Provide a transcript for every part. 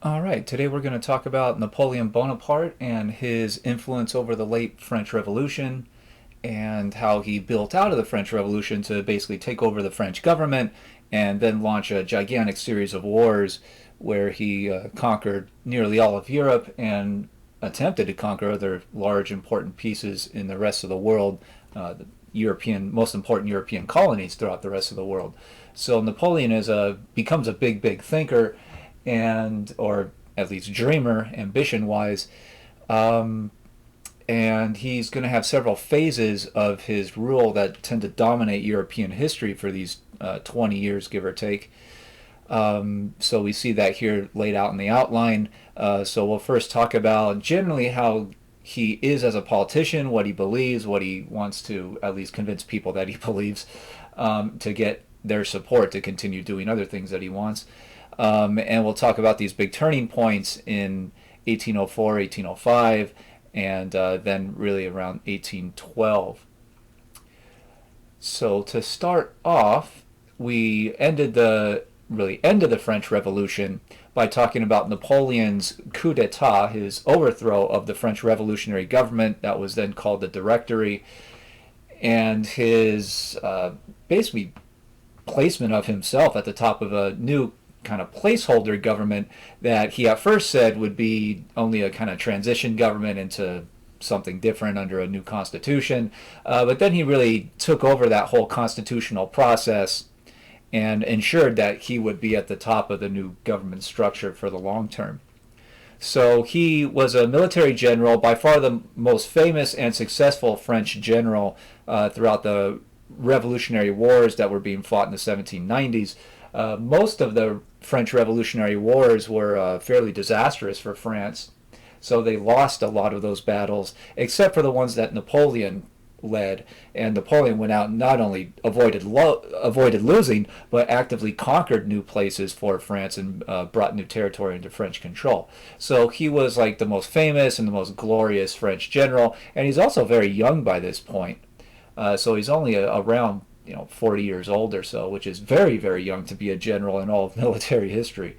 All right, today we're going to talk about Napoleon Bonaparte and his influence over the late French Revolution and how he built out of the French Revolution to basically take over the French government and then launch a gigantic series of wars where he conquered nearly all of Europe and attempted to conquer other large important pieces in the rest of the world, the most important European colonies throughout the rest of the world. So Napoleon becomes a big thinker and or at least dreamer, ambition wise, um, and he's going to have several phases of his rule that tend to dominate European history for these 20 years, give or take. So we see that here laid out in the outline. So we'll first talk about generally how he is as a politician, what he believes, what he wants to at least convince people that he believes, to get their support to continue doing other things that he wants. And we'll talk about these big turning points in 1804, 1805, and then really around 1812. So to start off, we ended the end of the French Revolution by talking about Napoleon's coup d'etat, his overthrow of the French revolutionary government that was then called the Directory, and his basically placement of himself at the top of a new kind of placeholder government that he at first said would be only a kind of transition government into something different under a new constitution. But then he really took over that whole constitutional process and ensured that he would be at the top of the new government structure for the long term. So he was a military general, by far the most famous and successful French general throughout the revolutionary wars that were being fought in the 1790s. Most of the French Revolutionary Wars were fairly disastrous for France, so they lost a lot of those battles, except for the ones that Napoleon led. And Napoleon went out and not only avoided losing, but actively conquered new places for France and brought new territory into French control. So he was like the most famous and the most glorious French general, and he's also very young by this point. So he's only around 40 years old or so, which is very young to be a general in all of military history.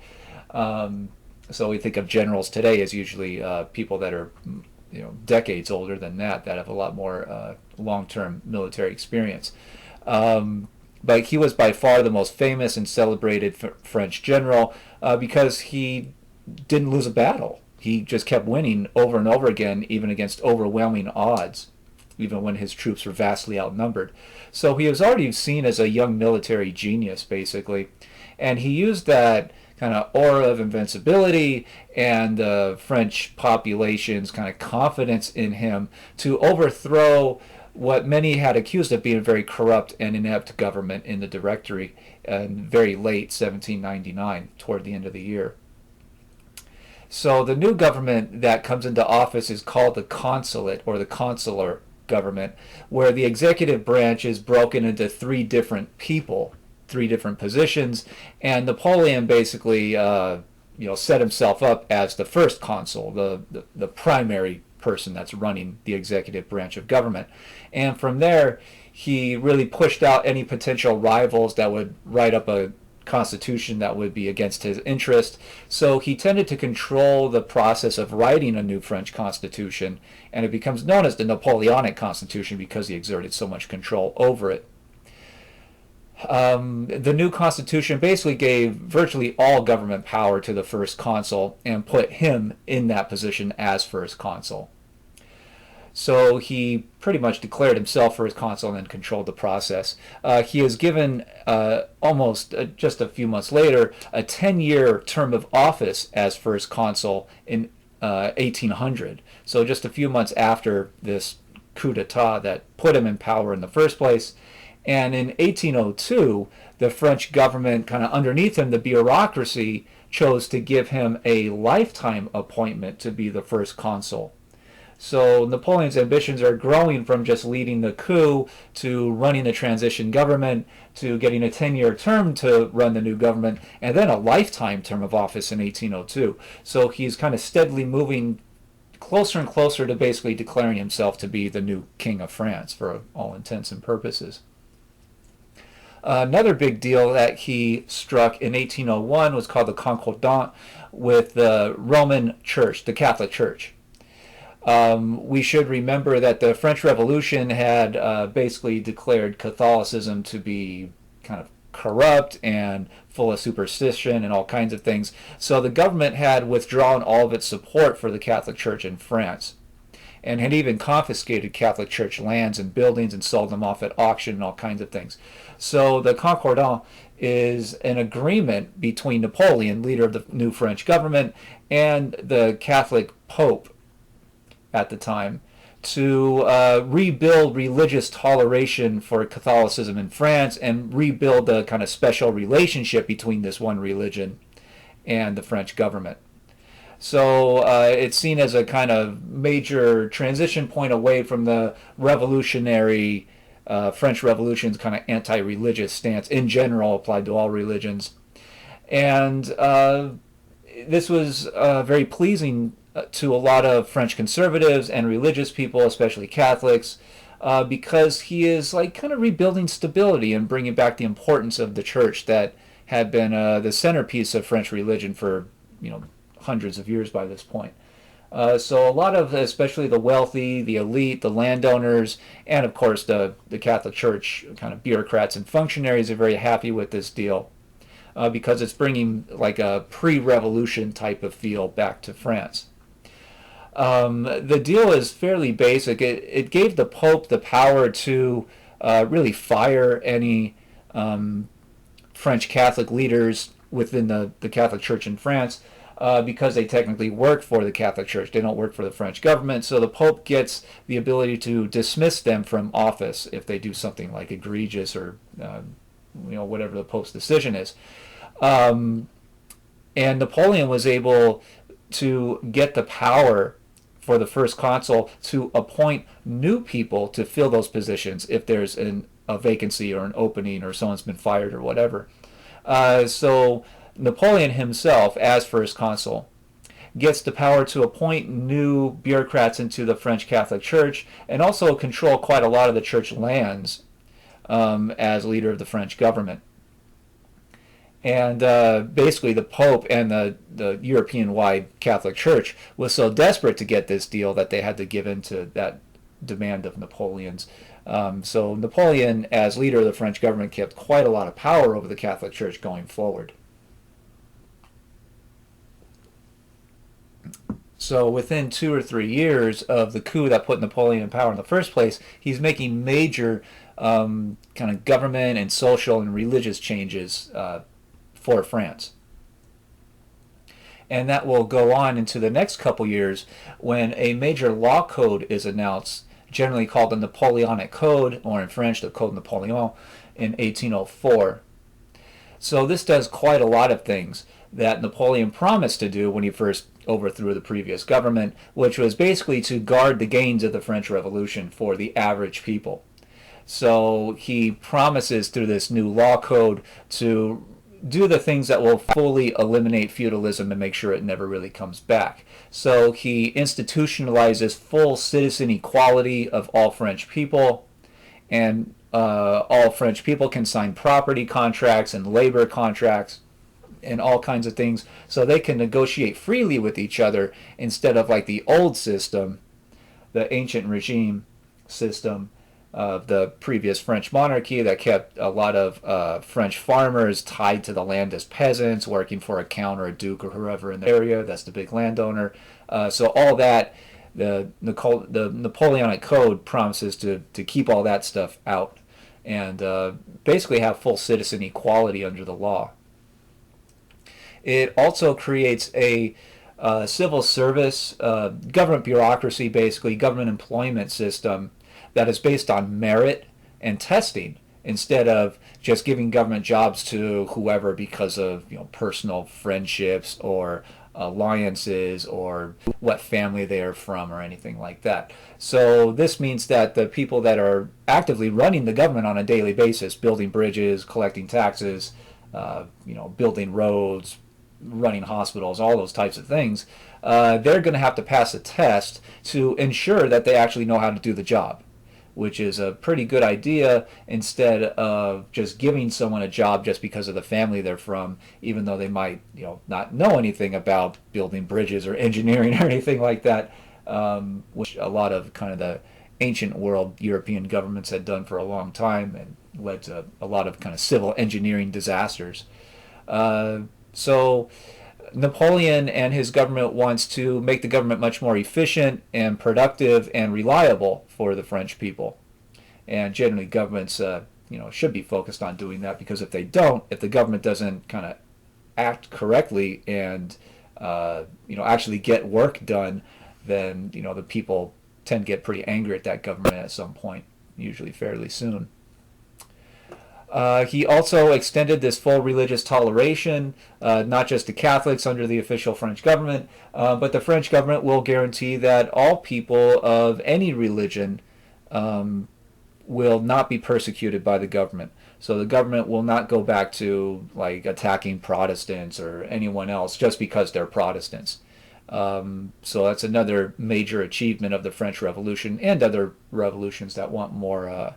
So we think of generals today as usually people that are decades older than that have a lot more long-term military experience. But he was by far the most famous and celebrated French general because he didn't lose a battle. He just kept winning over and over again, even against overwhelming odds, even when his troops were vastly outnumbered. So he was already seen as a young military genius, basically. And he used that kind of aura of invincibility and the French population's kind of confidence in him to overthrow what many had accused of being a very corrupt and inept government in the Directory in very late 1799, toward the end of the year. So the new government that comes into office is called the consulate or the consular government, where the executive branch is broken into three different people, three different positions, and Napoleon basically set himself up as the first consul, the primary person that's running the executive branch of government. And from there, he really pushed out any potential rivals that would write up a constitution that would be against his interest. So he tended to control the process of writing a new French constitution, and it becomes known as the Napoleonic Constitution because he exerted so much control over it. The new constitution basically gave virtually all government power to the first consul and put him in that position as first consul. So he pretty much declared himself first consul and then controlled the process. He is given almost just a few months later a 10-year term of office as first consul in 1800. So just a few months after this coup d'etat that put him in power in the first place. And in 1802, the French government, kind of underneath him, the bureaucracy, chose to give him a lifetime appointment to be the first consul. So Napoleon's ambitions are growing from just leading the coup to running the transition government to getting a 10-year term to run the new government and then a lifetime term of office in 1802. So he's kind of steadily moving closer and closer to basically declaring himself to be the new king of France for all intents and purposes. Another big deal that he struck in 1801 was called the Concordat with the Roman Church, the Catholic Church. We should remember that the French Revolution had basically declared Catholicism to be kind of corrupt and full of superstition and all kinds of things. So the government had withdrawn all of its support for the Catholic Church in France and had even confiscated Catholic Church lands and buildings and sold them off at auction and all kinds of things. So the Concordat is an agreement between Napoleon, leader of the new French government, and the Catholic Pope at the time to rebuild religious toleration for Catholicism in France and rebuild the kind of special relationship between this one religion and the French government. So it's seen as a kind of major transition point away from the revolutionary French Revolution's kind of anti-religious stance in general applied to all religions. And this was very pleasing to a lot of French conservatives and religious people, especially Catholics, because he is like kind of rebuilding stability and bringing back the importance of the church that had been the centerpiece of French religion for hundreds of years by this point. So a lot of, especially the wealthy, the elite, the landowners, and of course the Catholic Church kind of bureaucrats and functionaries are very happy with this deal because it's bringing like a pre-revolution type of feel back to France. The deal is fairly basic. It gave the Pope the power to really fire any French Catholic leaders within the Catholic Church in France because they technically work for the Catholic Church. They don't work for the French government. So the Pope gets the ability to dismiss them from office if they do something like egregious or whatever the Pope's decision is. And Napoleon was able to get the power for the first consul to appoint new people to fill those positions if there's a vacancy or an opening or someone's been fired or whatever. So Napoleon himself, as first consul, gets the power to appoint new bureaucrats into the French Catholic Church and also control quite a lot of the church lands as leader of the French government. And basically the Pope and the European-wide Catholic Church was so desperate to get this deal that they had to give in to that demand of Napoleon's. So Napoleon, as leader of the French government, kept quite a lot of power over the Catholic Church going forward. So within 2 or 3 years of the coup that put Napoleon in power in the first place, he's making major kind of government and social and religious changes for France. And that will go on into the next couple years when a major law code is announced, generally called the Napoleonic Code, or in French, the Code Napoleon, in 1804. So this does quite a lot of things that Napoleon promised to do when he first overthrew the previous government, which was basically to guard the gains of the French Revolution for the average people. So he promises through this new law code to do the things that will fully eliminate feudalism and make sure it never really comes back. So he institutionalizes full citizen equality of all French people, and all French people can sign property contracts and labor contracts and all kinds of things, so they can negotiate freely with each other instead of like the old system, the ancient regime system of the previous French monarchy that kept a lot of French farmers tied to the land as peasants, working for a count or a duke or whoever in the area. That's the big landowner. So all that, the Napoleonic Code promises to keep all that stuff out and basically have full citizen equality under the law. It also creates a civil service, government bureaucracy, basically government employment system that is based on merit and testing instead of just giving government jobs to whoever because of personal friendships or alliances or what family they are from or anything like that. So this means that the people that are actively running the government on a daily basis, building bridges, collecting taxes, building roads, running hospitals, all those types of things, they're going to have to pass a test to ensure that they actually know how to do the job. which is a pretty good idea instead of just giving someone a job just because of the family they're from, even though they might, not know anything about building bridges or engineering or anything like that, which a lot of kind of the ancient world European governments had done for a long time and led to a lot of kind of civil engineering disasters. So Napoleon and his government wants to make the government much more efficient and productive and reliable for the French people. And generally, governments, should be focused on doing that, because if they don't, if the government doesn't kind of act correctly and actually get work done, then the people tend to get pretty angry at that government at some point, usually fairly soon. He also extended this full religious toleration, not just to Catholics under the official French government, but the French government will guarantee that all people of any religion will not be persecuted by the government. So the government will not go back to like attacking Protestants or anyone else just because they're Protestants. So that's another major achievement of the French Revolution and other revolutions that want more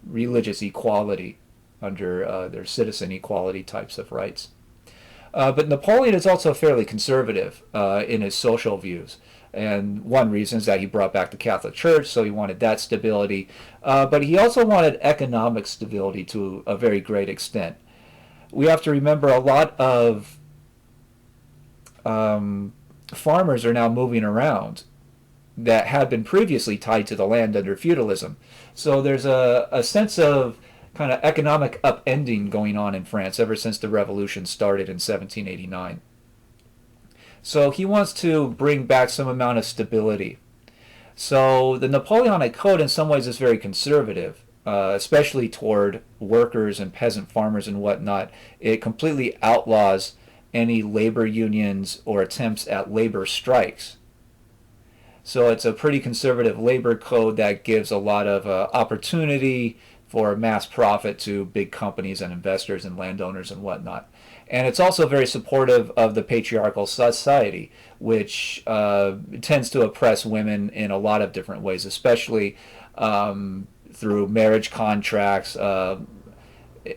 religious equality under their citizen equality types of rights. But Napoleon is also fairly conservative in his social views. And one reason is that he brought back the Catholic Church, so he wanted that stability. But he also wanted economic stability to a very great extent. We have to remember a lot of farmers are now moving around that had been previously tied to the land under feudalism. So there's a sense of kind of economic upending going on in France ever since the revolution started in 1789. So he wants to bring back some amount of stability. So the Napoleonic Code in some ways is very conservative, especially toward workers and peasant farmers and whatnot. It completely outlaws any labor unions or attempts at labor strikes. So it's a pretty conservative labor code that gives a lot of opportunity for mass profit to big companies and investors and landowners and whatnot. And it's also very supportive of the patriarchal society, which tends to oppress women in a lot of different ways, especially through marriage contracts.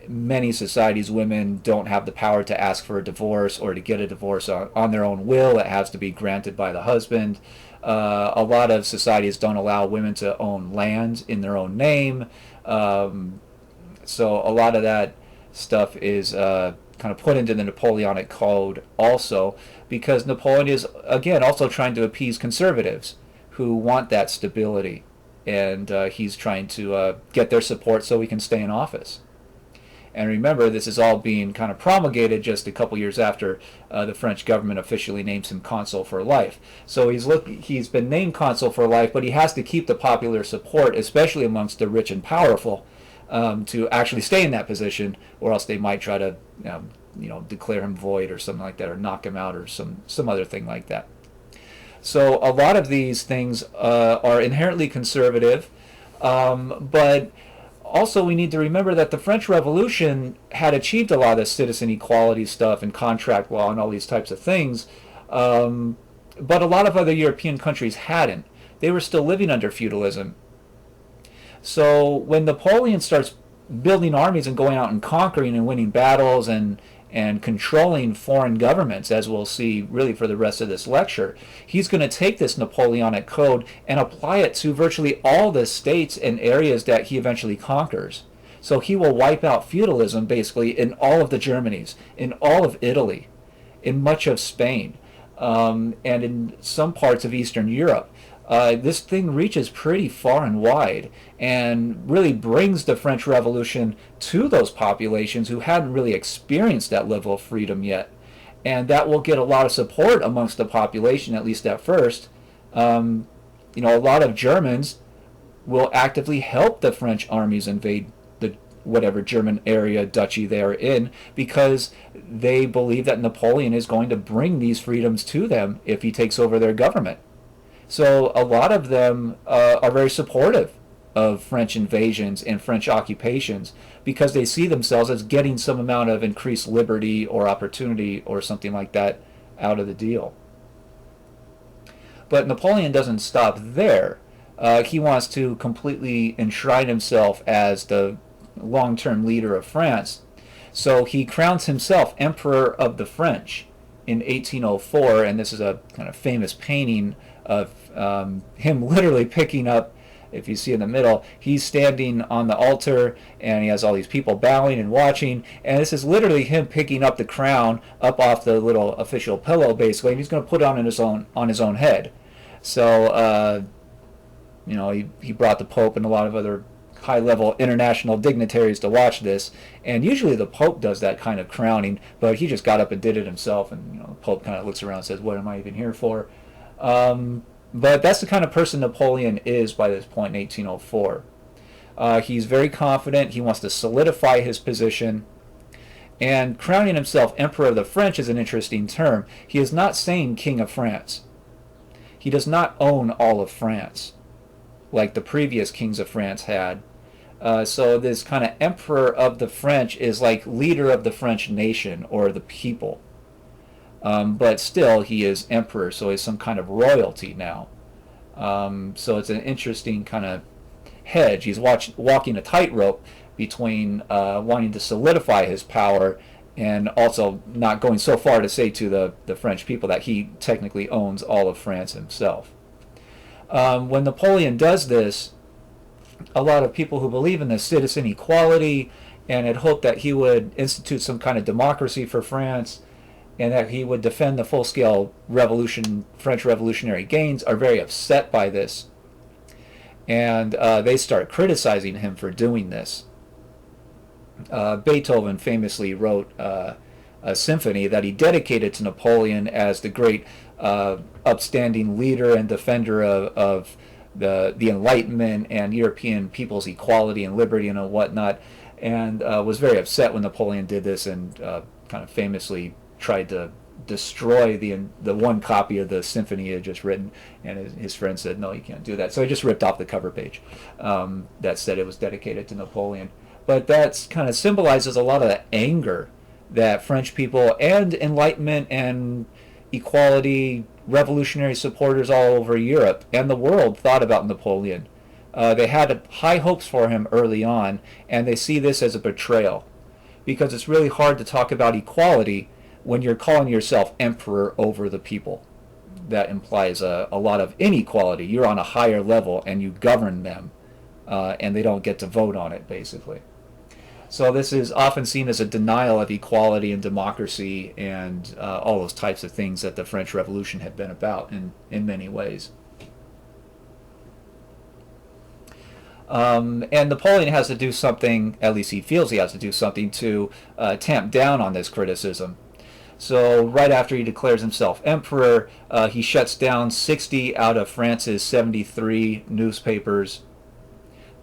Many societies, women don't have the power to ask for a divorce or to get a divorce on their own will. It has to be granted by the husband. A lot of societies don't allow women to own land in their own name. So a lot of that stuff is kind of put into the Napoleonic Code also, because Napoleon is, again, also trying to appease conservatives who want that stability. And he's trying to get their support so he can stay in office. And remember, this is all being kind of promulgated just a couple years after the French government officially names him consul for life. So he's been named consul for life, but he has to keep the popular support, especially amongst the rich and powerful, to actually stay in that position, or else they might try to declare him void or something like that, or knock him out, or some other thing like that. So a lot of these things are inherently conservative, but also we need to remember that the French Revolution had achieved a lot of citizen equality stuff and contract law and all these types of things, but a lot of other European countries hadn't. They were still living under feudalism. So when Napoleon starts building armies and going out and conquering and winning battles and controlling foreign governments, as we'll see really for the rest of this lecture, he's going to take this Napoleonic Code and apply it to virtually all the states and areas that he eventually conquers. So he will wipe out feudalism basically in all of the Germanys, in all of Italy, in much of Spain, and in some parts of Eastern Europe. This thing reaches pretty far and wide and really brings the French Revolution to those populations who hadn't really experienced that level of freedom yet. And that will get a lot of support amongst the population, at least at first. A lot of Germans will actively help the French armies invade the whatever German area, duchy they're in, because they believe that Napoleon is going to bring these freedoms to them if he takes over their government. So a lot of them are very supportive of French invasions and French occupations because they see themselves as getting some amount of increased liberty or opportunity or something like that out of the deal. But Napoleon doesn't stop there. He wants to completely enshrine himself as the long-term leader of France. So he crowns himself Emperor of the French in 1804, and this is a kind of famous painting of him literally picking up, if you see in the middle, he's standing on the altar and he has all these people bowing and watching, and this is literally him picking up the crown up off the little official pillow basically, and he's going to put it on his own head. So he brought the Pope and a lot of other high-level international dignitaries to watch this, and usually the Pope does that kind of crowning, but he just got up and did it himself, and the Pope kind of looks around and says, what am I even here for? But that's the kind of person Napoleon is by this point in 1804. He's very confident. He wants to solidify his position. And crowning himself Emperor of the French is an interesting term. He is not saying King of France. He does not own all of France like the previous kings of France had. So this kind of Emperor of the French is like leader of the French nation or the people. But still, he is emperor, so he's some kind of royalty now. So it's an interesting kind of hedge. He's walking a tightrope between wanting to solidify his power and also not going so far to say to the French people that he technically owns all of France himself. When Napoleon does this, a lot of people who believe in the citizen equality and had hoped that he would institute some kind of democracy for France and that he would defend the full-scale French revolutionary gains are very upset by this. And they start criticizing him for doing this. Beethoven famously wrote a symphony that he dedicated to Napoleon as the great upstanding leader and defender of the Enlightenment and European people's equality and liberty and whatnot, and was very upset when Napoleon did this and kind of famously tried to destroy the one copy of the symphony he had just written, and his friend said, no, you can't do that. So he just ripped off the cover page that said it was dedicated to Napoleon. But that kind of symbolizes a lot of the anger that French people and Enlightenment and equality revolutionary supporters all over Europe and the world thought about Napoleon. They had high hopes for him early on, and they see this as a betrayal, because it's really hard to talk about equality when you're calling yourself emperor over the people. That implies a lot of inequality. You're on a higher level and you govern them, and they don't get to vote on it, basically. So this is often seen as a denial of equality and democracy and all those types of things that the French Revolution had been about in many ways. And Napoleon has to do something, at least he feels he has to do something, to tamp down on this criticism. So right after he declares himself emperor, he shuts down 60 out of France's 73 newspapers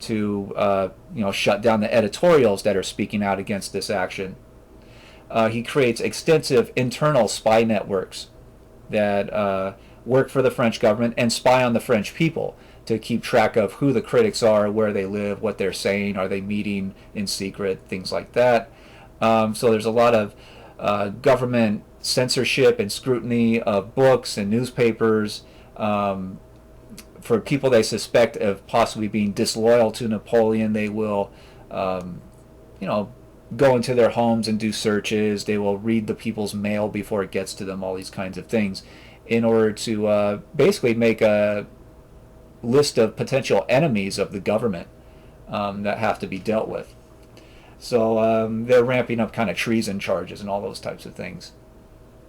to shut down the editorials that are speaking out against this action. He creates extensive internal spy networks that work for the French government and spy on the French people to keep track of who the critics are, where they live, what they're saying, are they meeting in secret, things like that. So there's a lot of government censorship and scrutiny of books and newspapers for people they suspect of possibly being disloyal to Napoleon. They will, go into their homes and do searches. They will read the people's mail before it gets to them, all these kinds of things, in order to basically make a list of potential enemies of the government that have to be dealt with. So they're ramping up kind of treason charges and all those types of things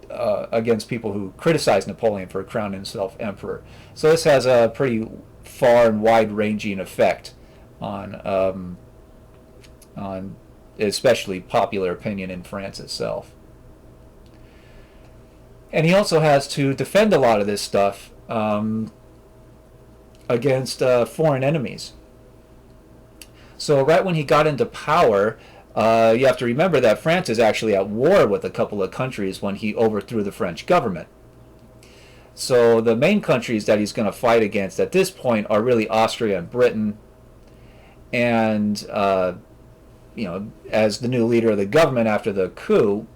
against people who criticize Napoleon for crowning himself emperor. So this has a pretty far and wide-ranging effect on especially popular opinion in France itself. And he also has to defend a lot of this stuff against foreign enemies. So right when he got into power, you have to remember that France is actually at war with a couple of countries when he overthrew the French government. So the main countries that he's going to fight against at this point are really Austria and Britain. And, as the new leader of the government after the coup,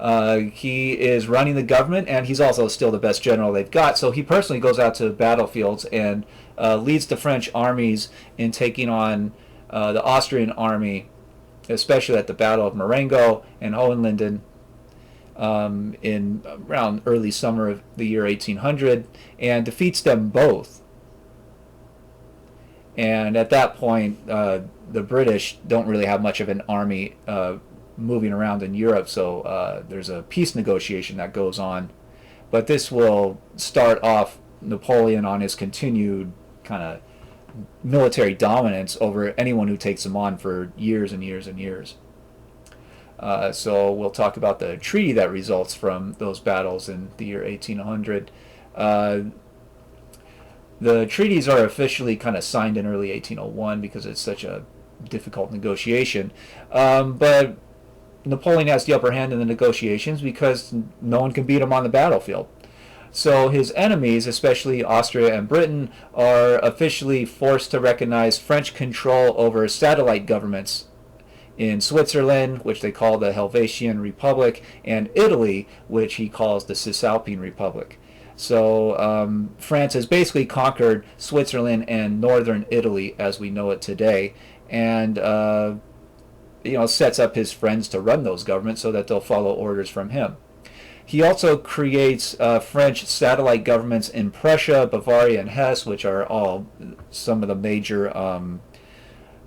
He is running the government, and he's also still the best general they've got. So he personally goes out to battlefields and leads the French armies in taking on the Austrian army, especially at the Battle of Marengo and Hohenlinden in around early summer of the year 1800, and defeats them both. And at that point, the British don't really have much of an army moving around in Europe, so there's a peace negotiation that goes on. But this will start off Napoleon on his continued kind of military dominance over anyone who takes him on for years and years and years. So we'll talk about the treaty that results from those battles in the year 1800. The treaties are officially kind of signed in early 1801 because it's such a difficult negotiation. But Napoleon has the upper hand in the negotiations because no one can beat him on the battlefield. So his enemies, especially Austria and Britain, are officially forced to recognize French control over satellite governments in Switzerland, which they call the Helvetian Republic, and Italy, which he calls the Cisalpine Republic. So France has basically conquered Switzerland and northern Italy as we know it today, and sets up his friends to run those governments so that they'll follow orders from him. He also creates French satellite governments in Prussia, Bavaria, and Hesse, which are all some of the major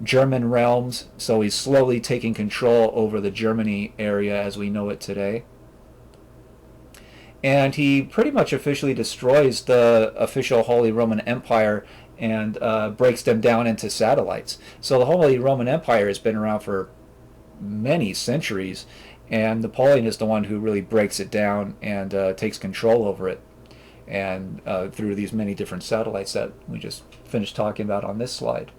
German realms. So he's slowly taking control over the Germany area as we know it today. And he pretty much officially destroys the official Holy Roman Empire and breaks them down into satellites. So the Holy Roman Empire has been around for many centuries, and Napoleon is the one who really breaks it down and takes control over it, and through these many different satellites that we just finished talking about on this slide.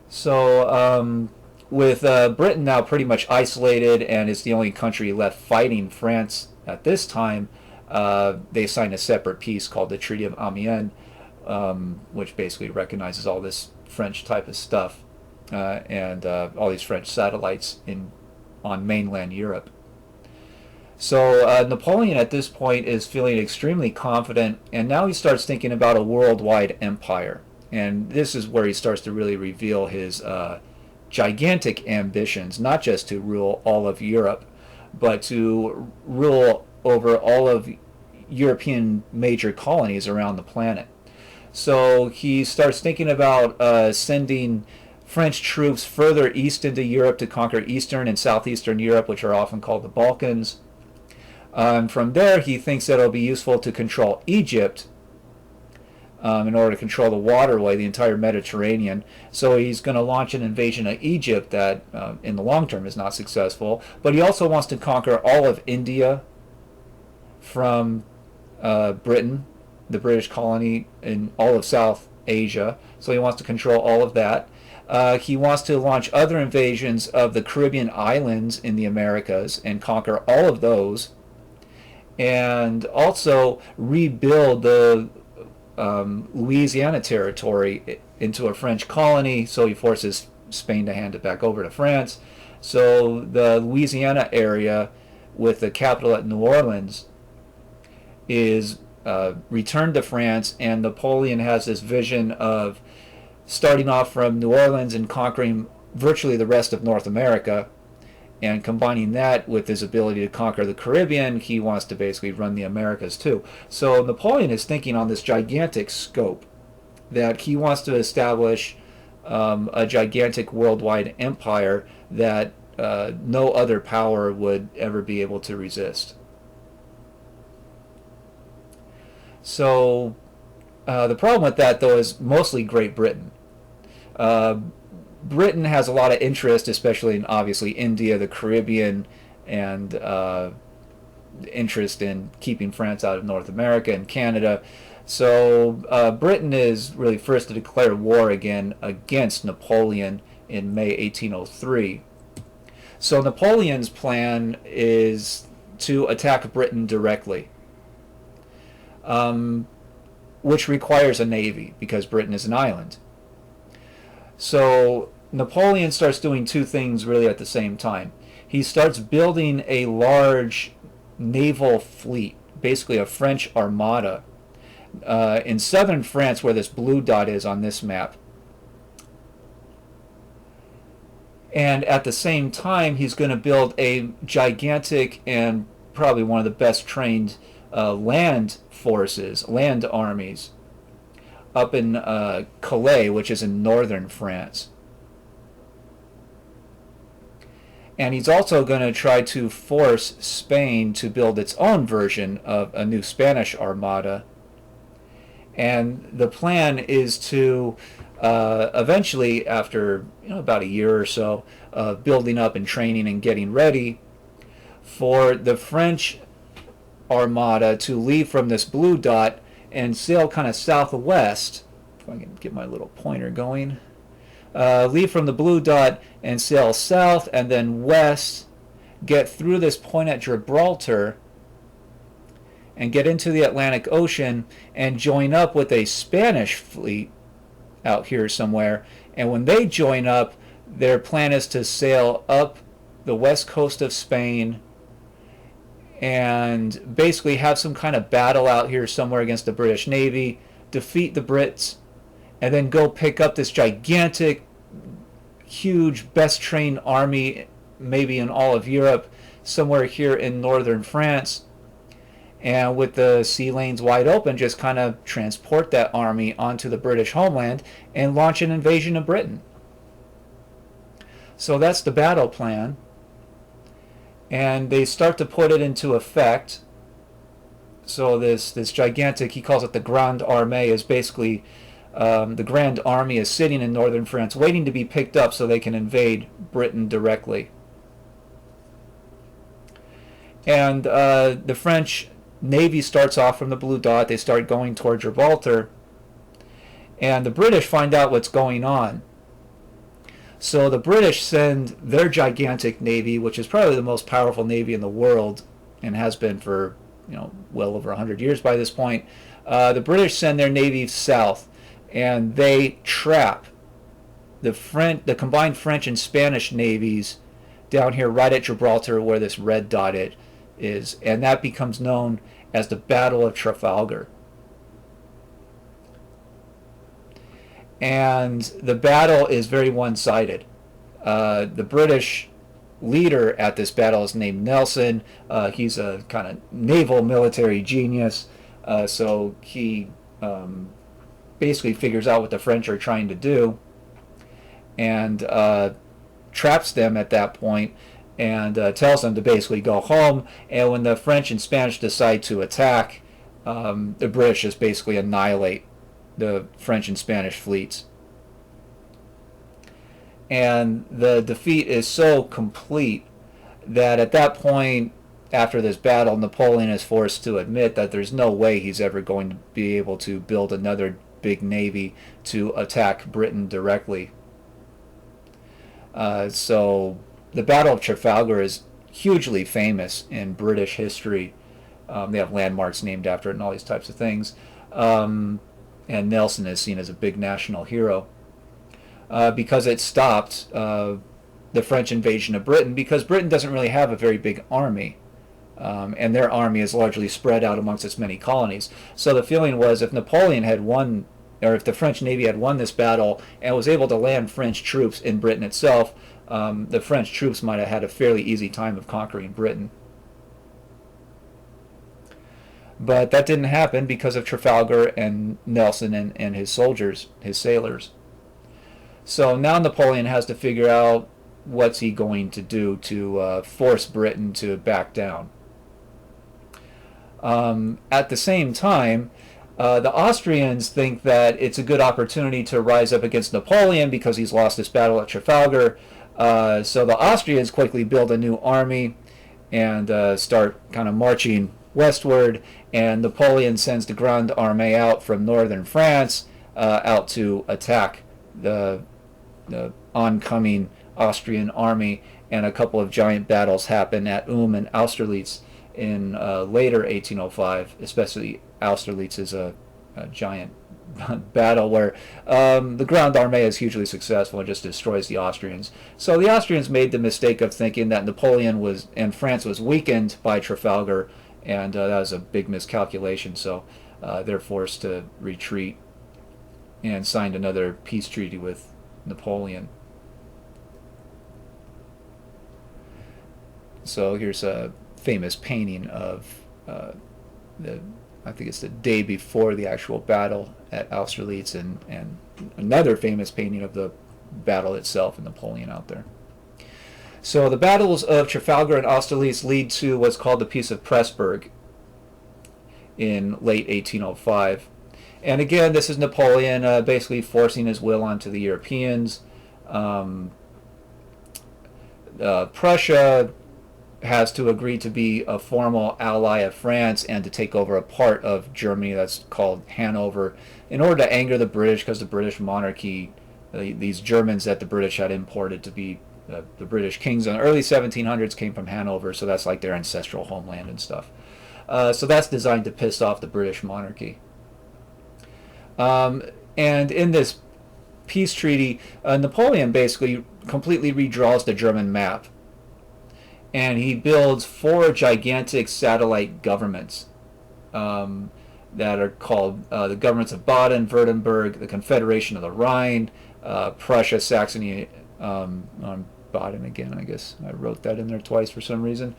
So with Britain now pretty much isolated and is the only country left fighting France at this time, they signed a separate peace called the Treaty of Amiens, which basically recognizes all this French type of stuff and all these French satellites on mainland Europe. So Napoleon at this point is feeling extremely confident, and now he starts thinking about a worldwide empire. And this is where he starts to really reveal his gigantic ambitions, not just to rule all of Europe, but to rule over all of European major colonies around the planet. So he starts thinking about sending French troops further east into Europe to conquer Eastern and Southeastern Europe, which are often called the Balkans. From there, he thinks that it'll be useful to control Egypt in order to control the waterway, the entire Mediterranean. So he's going to launch an invasion of Egypt that in the long term is not successful. But he also wants to conquer all of India from Britain, the British colony, in all of South Asia. So he wants to control all of that. He wants to launch other invasions of the Caribbean islands in the Americas and conquer all of those. And also rebuild the Louisiana territory into a French colony, so he forces Spain to hand it back over to France. So the Louisiana area, with the capital at New Orleans, is returned to France, and Napoleon has this vision of starting off from New Orleans and conquering virtually the rest of North America, and combining that with his ability to conquer the Caribbean, he wants to basically run the Americas too. So Napoleon is thinking on this gigantic scope that he wants to establish a gigantic worldwide empire that no other power would ever be able to resist. So the problem with that, though, is mostly Great Britain. Britain has a lot of interest, especially in obviously India, the Caribbean, and interest in keeping France out of North America and Canada. So Britain is really first to declare war again against Napoleon in May 1803. So Napoleon's plan is to attack Britain directly, which requires a navy because Britain is an island. So Napoleon starts doing two things really at the same time. he starts building a large naval fleet, basically a French armada, in southern France, where this blue dot is on this map. And at the same time, he's going to build a gigantic and probably one of the best trained land forces, land armies, up in Calais, which is in northern France. And he's also going to try to force Spain to build its own version of a new Spanish armada. And the plan is to eventually, after about a year or so of building up and training and getting ready, for the French armada to leave from this blue dot and sail kind of southwest. If I can get my little pointer going. Leave from the blue dot and sail south and then west, get through this point at Gibraltar, and get into the Atlantic Ocean and join up with a Spanish fleet out here somewhere. And when they join up, their plan is to sail up the west coast of Spain and basically have some kind of battle out here somewhere against the British Navy, defeat the Brits, and then go pick up this gigantic, huge, best trained army, maybe in all of Europe, somewhere here in northern France, and with the sea lanes wide open, just kind of transport that army onto the British homeland and launch an invasion of Britain. So that's the battle plan. And they start to put it into effect. So this gigantic, he calls it the Grande Armée, is basically the Grand Army is sitting in northern France waiting to be picked up so they can invade Britain directly. And the French Navy starts off from the blue dot. They start going toward Gibraltar. And the British find out what's going on. So the British send their gigantic navy, which is probably the most powerful navy in the world and has been for well over 100 years by this point. The British send their navy south, and they trap the combined French and Spanish navies down here right at Gibraltar, where this red dot is, and that becomes known as the Battle of Trafalgar. And the battle is very one-sided. The British leader at this battle is named Nelson. He's a kind of naval military genius, so he basically figures out what the French are trying to do and traps them at that point and tells them to basically go home. And when the French and Spanish decide to attack, the British just basically annihilate the French and Spanish fleets. And the defeat is so complete that at that point, after this battle, Napoleon is forced to admit that there's no way he's ever going to be able to build another big navy to attack Britain directly. So the Battle of Trafalgar is hugely famous in British history. They have landmarks named after it and all these types of things. And Nelson is seen as a big national hero because it stopped the French invasion of Britain, because Britain doesn't really have a very big army, and their army is largely spread out amongst its many colonies. So the feeling was, if Napoleon had won, or if the French Navy had won this battle and was able to land French troops in Britain itself, the French troops might have had a fairly easy time of conquering Britain. But that didn't happen because of Trafalgar and Nelson and his soldiers, his sailors. So now Napoleon has to figure out what's he going to do to force Britain to back down. At the same time, the Austrians think that it's a good opportunity to rise up against Napoleon because he's lost this battle at Trafalgar. So the Austrians quickly build a new army and start kind of marching westward, and Napoleon sends the Grande Armée out from northern France out to attack the oncoming Austrian army, and a couple of giant battles happen at and Austerlitz in later 1805. Especially Austerlitz is a giant battle where the Grand Armée is hugely successful and just destroys the Austrians. So the Austrians made the mistake of thinking that Napoleon was and France was weakened by Trafalgar, and that was a big miscalculation. So they're forced to retreat and signed another peace treaty with Napoleon. So here's a famous painting of the, I think it's the day before the actual battle at Austerlitz, and another famous painting of the battle itself and Napoleon out there. So the battles of Trafalgar and Austerlitz lead to what's called the Peace of Pressburg in late 1805. And again, this is Napoleon basically forcing his will onto the Europeans. Prussia has to agree to be a formal ally of France and to take over a part of Germany that's called Hanover in order to anger the British, because the British monarchy, these Germans that the British had imported to be the British kings in the early 1700s came from Hanover, so that's like their ancestral homeland and stuff. So that's designed to piss off the British monarchy. And in this peace treaty, Napoleon basically completely redraws the German map. And he builds 4 gigantic satellite governments that are called the governments of Baden, Württemberg, the Confederation of the Rhine, Prussia, Saxony, on Baden again, I guess. I wrote that in there twice for some reason.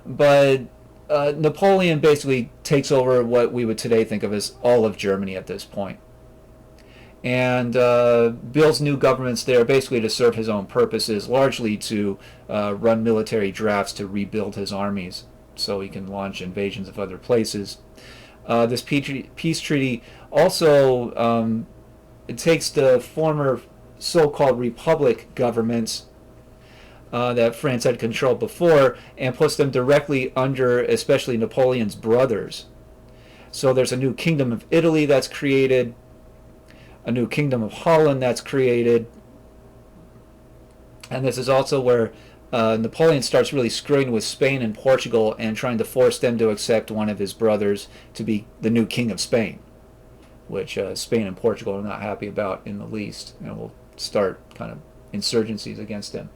But Napoleon basically takes over what we would today think of as all of Germany at this point, and builds new governments there basically to serve his own purposes, largely to run military drafts to rebuild his armies so he can launch invasions of other places. This peace treaty also it takes the former so-called republic governments that France had controlled before and puts them directly under especially Napoleon's brothers. So there's a new kingdom of Italy that's created, a new kingdom of Holland that's created, and this is also where Napoleon starts really screwing with Spain and Portugal and trying to force them to accept one of his brothers to be the new king of Spain, which Spain and Portugal are not happy about in the least, and will start kind of insurgencies against him.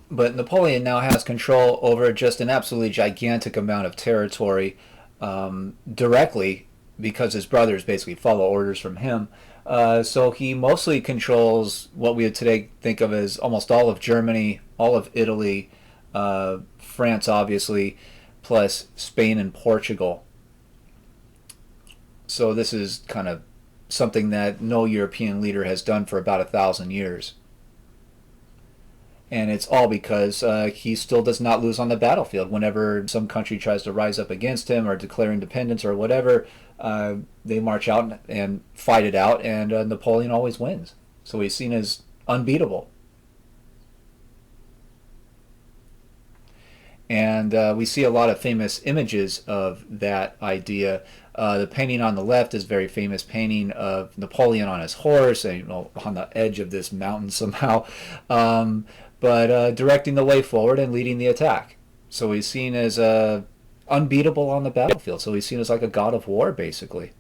But Napoleon now has control over just an absolutely gigantic amount of territory directly because his brothers basically follow orders from him. So he mostly controls what we would today think of as almost all of Germany, all of Italy, France obviously, plus Spain and Portugal. So this is kind of something that no European leader has done for about 1,000 years. And it's all because he still does not lose on the battlefield. Whenever some country tries to rise up against him or declare independence or whatever, they march out and fight it out, and Napoleon always wins. So he's seen as unbeatable. And we see a lot of famous images of that idea. The painting on the left is a very famous painting of Napoleon on his horse, and on the edge of this mountain somehow. But directing the way forward and leading the attack. So he's seen as unbeatable on the battlefield. So he's seen as like a god of war, basically.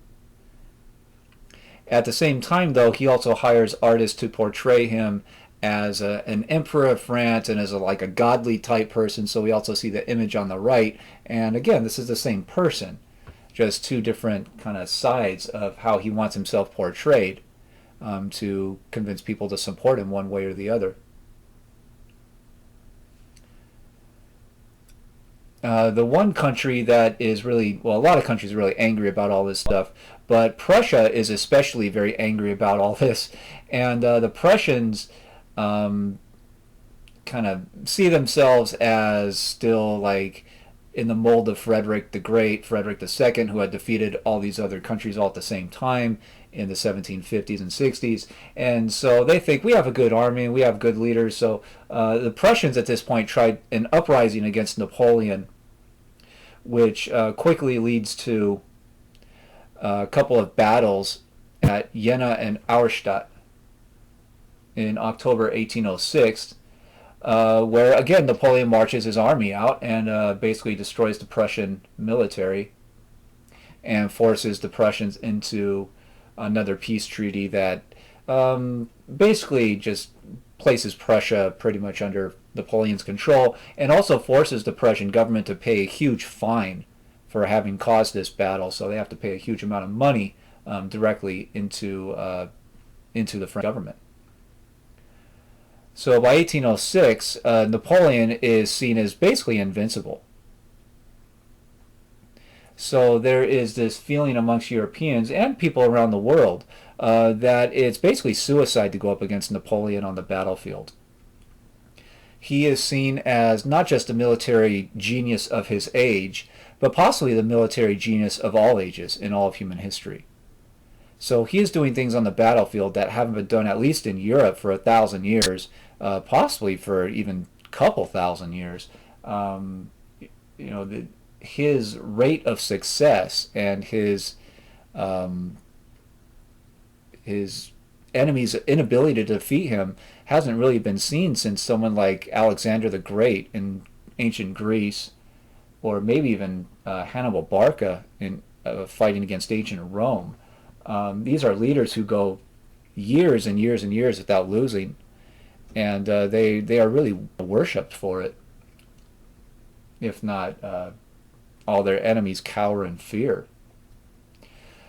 At the same time, though, he also hires artists to portray him as an emperor of France and as like a godly type person. So we also see the image on the right. And again, this is the same person, just 2 different kind of sides of how he wants himself portrayed to convince people to support him one way or the other. The one country that is really, well, a lot of countries are really angry about all this stuff, but Prussia is especially very angry about all this. And the Prussians kind of see themselves as still like in the mold of Frederick the Great, Frederick II, who had defeated all these other countries all at the same time in the 1750s and 60s. And so they think, we have a good army, we have good leaders. So the Prussians at this point tried an uprising against Napoleon, which quickly leads to a couple of battles at Jena and Auerstadt in October 1806, where again Napoleon marches his army out and basically destroys the Prussian military. and forces the Prussians into another peace treaty that basically just places Prussia pretty much under Napoleon's control, and also forces the Prussian government to pay a huge fine for having caused this battle. So they have to pay a huge amount of money directly into the French government. So by 1806, Napoleon is seen as basically invincible. So there is this feeling amongst Europeans and people around the world that it's basically suicide to go up against Napoleon on the battlefield. He is seen as not just a military genius of his age, but possibly the military genius of all ages in all of human history. So he is doing things on the battlefield that haven't been done, at least in Europe, for 1,000 years, possibly for even a couple thousand years. His rate of success and his enemy's inability to defeat him hasn't really been seen since someone like Alexander the Great in ancient Greece, or maybe even Hannibal Barca in fighting against ancient Rome. These are leaders who go years and years and years without losing, and they are really worshipped for it, if not all their enemies cower in fear.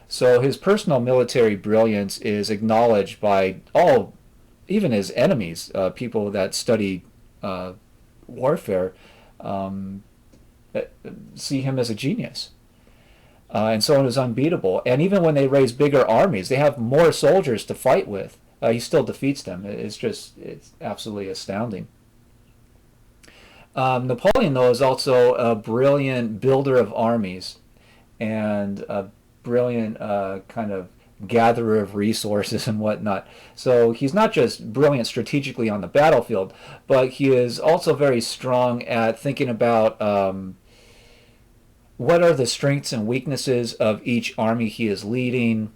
So his personal military brilliance is acknowledged by all, even his enemies, people that study warfare, see him as a genius. And someone who's unbeatable. And even when they raise bigger armies, they have more soldiers to fight with. He still defeats them. It's absolutely astounding. Napoleon, though, is also a brilliant builder of armies and a brilliant kind of gatherer of resources and whatnot. So he's not just brilliant strategically on the battlefield, but he is also very strong at thinking about what are the strengths and weaknesses of each army he is leading.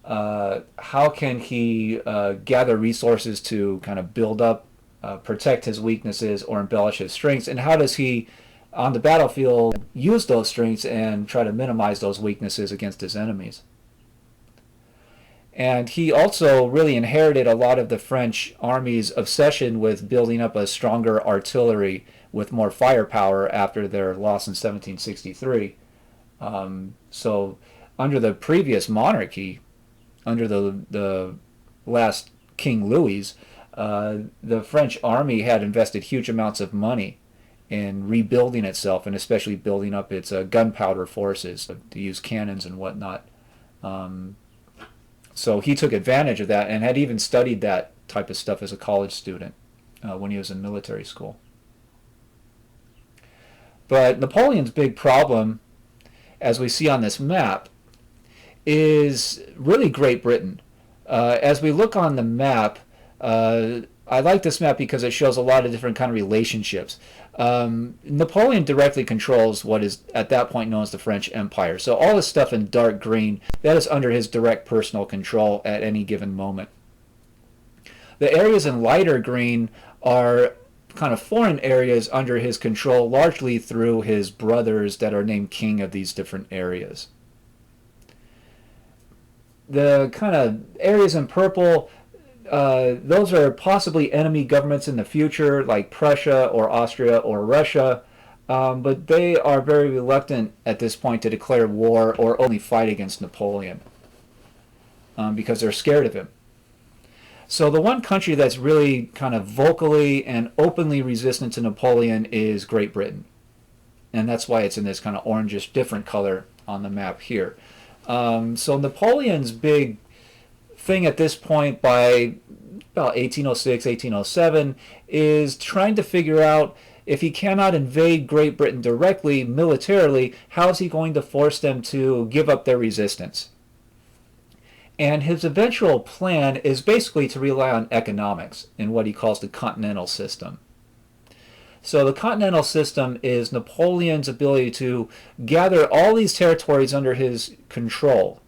How can he gather resources to kind of build up, protect his weaknesses or embellish his strengths, and how does he on the battlefield use those strengths and try to minimize those weaknesses against his enemies. And he also really inherited a lot of the French army's obsession with building up a stronger artillery with more firepower after their loss in 1763. So under the previous monarchy, under the last King Louis, the French army had invested huge amounts of money in rebuilding itself, and especially building up its gunpowder forces to use cannons and whatnot. So he took advantage of that and had even studied that type of stuff as a college student when he was in military school. But Napoleon's big problem, as we see on this map, is really Great Britain. As we look on the map, I like this map because it shows a lot of different kind of relationships. Napoleon directly controls what is at that point known as the French Empire. So all this stuff in dark green, that is under his direct personal control at any given moment. The areas in lighter green are kind of foreign areas under his control, largely through his brothers that are named king of these different areas. The kind of areas in purple, those are possibly enemy governments in the future, like Prussia or Austria or Russia, but they are very reluctant at this point to declare war or only fight against Napoleon because they're scared of him. So the one country that's really kind of vocally and openly resistant to Napoleon is Great Britain. And that's why it's in this kind of orangish different color on the map here. So Napoleon's big thing at this point by about 1806, 1807 is trying to figure out if he cannot invade Great Britain directly, militarily, how is he going to force them to give up their resistance? And his eventual plan is basically to rely on economics in what he calls the continental system. So the continental system is Napoleon's ability to gather all these territories under his control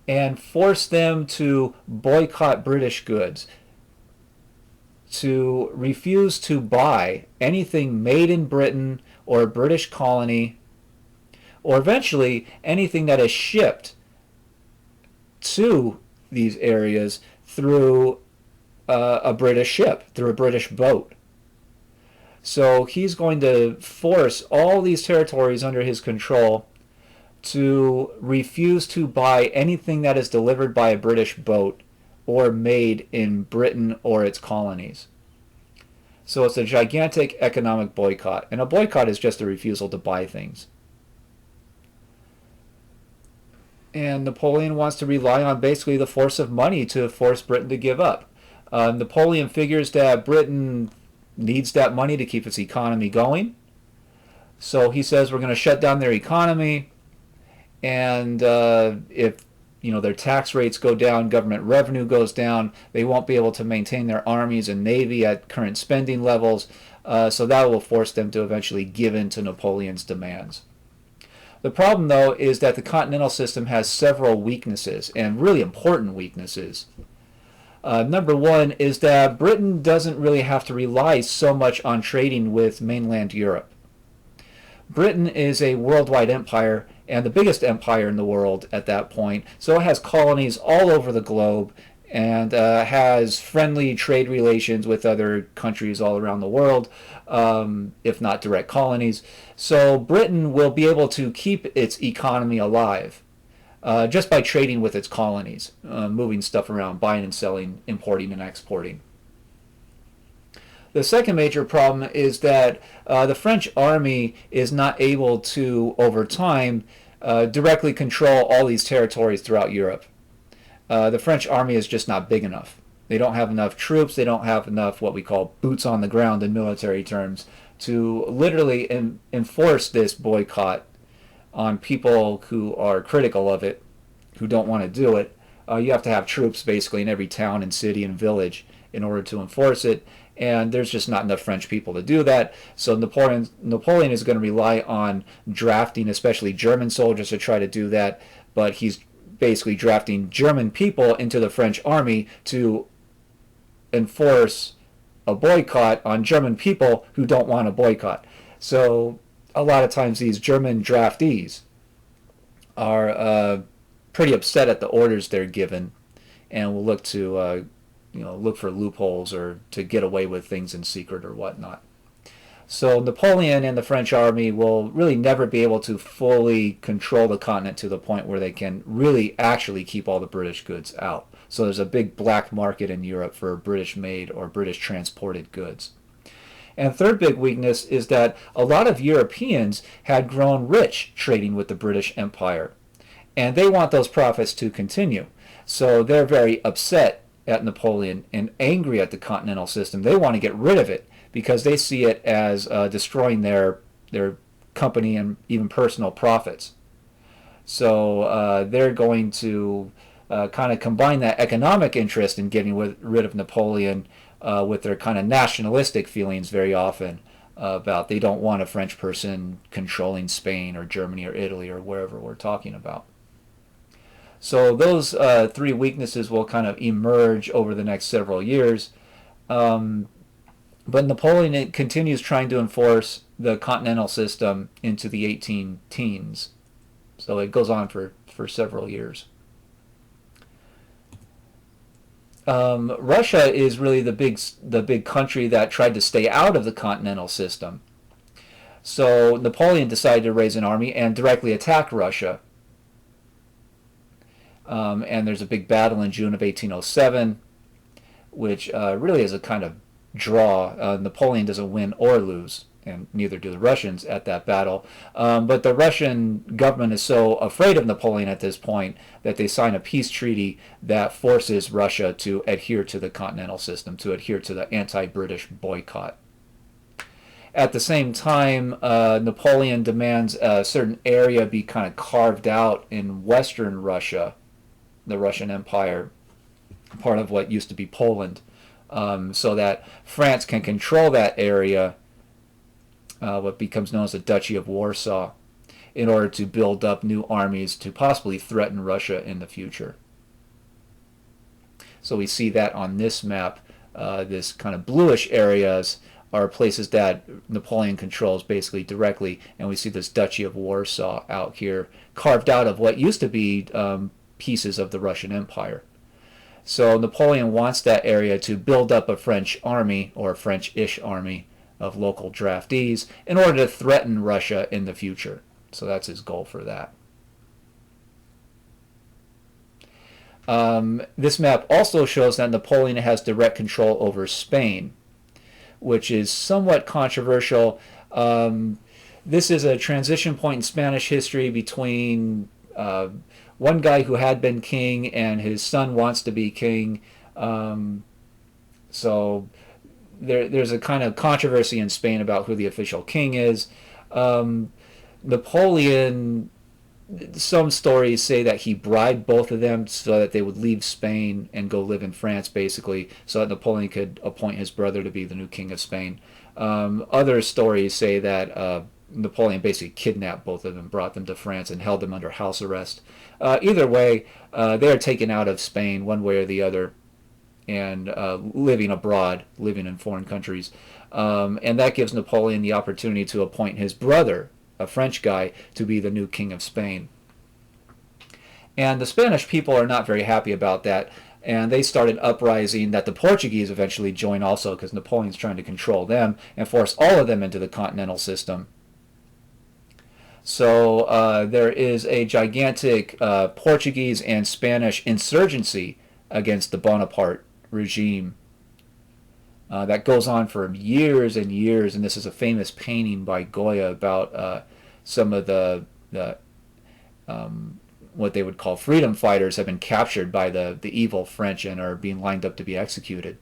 and force them to boycott British goods, to refuse to buy anything made in Britain or a British colony, or eventually anything that is shipped to these areas through a British ship, through a British boat. So he's going to force all these territories under his control to refuse to buy anything that is delivered by a British boat or made in Britain or its colonies. So it's a gigantic economic boycott. And a boycott is just a refusal to buy things. And Napoleon wants to rely on basically the force of money to force Britain to give up. Napoleon figures that Britain needs that money to keep its economy going. So he says we're going to shut down their economy, and if their tax rates go down, government revenue goes down, they won't be able to maintain their armies and navy at current spending levels. So that will force them to eventually give in to Napoleon's demands. The problem, though, is that the continental system has several weaknesses, and really important weaknesses. Number one is that Britain doesn't really have to rely so much on trading with mainland Europe. Britain is a worldwide empire, and the biggest empire in the world at that point, so it has colonies all over the globe, and has friendly trade relations with other countries all around the world, if not direct colonies. So Britain will be able to keep its economy alive just by trading with its colonies, moving stuff around, buying and selling, importing and exporting. The second major problem is that the French army is not able to, over time, directly control all these territories throughout Europe. The French army is just not big enough. They don't have enough troops, they don't have enough what we call boots on the ground in military terms to literally enforce this boycott on people who are critical of it, who don't want to do it. You have to have troops basically in every town and city and village in order to enforce it, and there's just not enough French people to do that. So Napoleon is going to rely on drafting, especially German soldiers, to try to do that, but he's basically drafting German people into the French army to enforce a boycott on German people who don't want a boycott. So a lot of times these German draftees are pretty upset at the orders they're given, and will look to look for loopholes or to get away with things in secret or whatnot. So Napoleon and the French army will really never be able to fully control the continent to the point where they can really actually keep all the British goods out. So there's a big black market in Europe for British made or British transported goods. And third big weakness is that a lot of Europeans had grown rich trading with the British Empire, and they want those profits to continue. So they're very upset at Napoleon and angry at the continental system. They want to get rid of it because they see it as destroying their company and even personal profits. So they're going to kind of combine that economic interest in getting rid of Napoleon with their kind of nationalistic feelings very often about they don't want a French person controlling Spain or Germany or Italy or wherever we're talking about. So those three weaknesses will kind of emerge over the next several years. But Napoleon continues trying to enforce the continental system into the 18 teens. So it goes on for several years. Russia is really the big country that tried to stay out of the continental system. So Napoleon decided to raise an army and directly attack Russia. And there's a big battle in June of 1807, which really is a kind of draw. Napoleon doesn't win or lose, and neither do the Russians at that battle. But the Russian government is so afraid of Napoleon at this point that they sign a peace treaty that forces Russia to adhere to the continental system, to adhere to the anti-British boycott. At the same time, Napoleon demands a certain area be kind of carved out in western Russia, the Russian Empire, part of what used to be Poland, so that France can control that area, what becomes known as the Duchy of Warsaw, in order to build up new armies to possibly threaten Russia in the future. So we see that on this map, this kind of bluish areas are places that Napoleon controls basically directly, and we see this Duchy of Warsaw out here, carved out of what used to be pieces of the Russian Empire. So Napoleon wants that area to build up a French army, or a French-ish army, of local draftees in order to threaten Russia in the future. So that's his goal for that. This map also shows that Napoleon has direct control over Spain, which is somewhat controversial. This is a transition point in Spanish history between one guy who had been king and his son wants to be king. So there's a kind of controversy in Spain about who the official king is. Napoleon, some stories say that he bribed both of them so that they would leave Spain and go live in France, basically, so that Napoleon could appoint his brother to be the new king of Spain. Other stories say that Napoleon basically kidnapped both of them, brought them to France, and held them under house arrest. Either way, they are taken out of Spain one way or the other and living abroad, living in foreign countries. And that gives Napoleon the opportunity to appoint his brother, a French guy, to be the new king of Spain. And the Spanish people are not very happy about that, and they started uprising that the Portuguese eventually join also, because Napoleon's trying to control them and force all of them into the continental system. So there is a gigantic Portuguese and Spanish insurgency against the Bonaparte regime that goes on for years and years, and this is a famous painting by Goya about some of the what they would call freedom fighters have been captured by the evil French and are being lined up to be executed.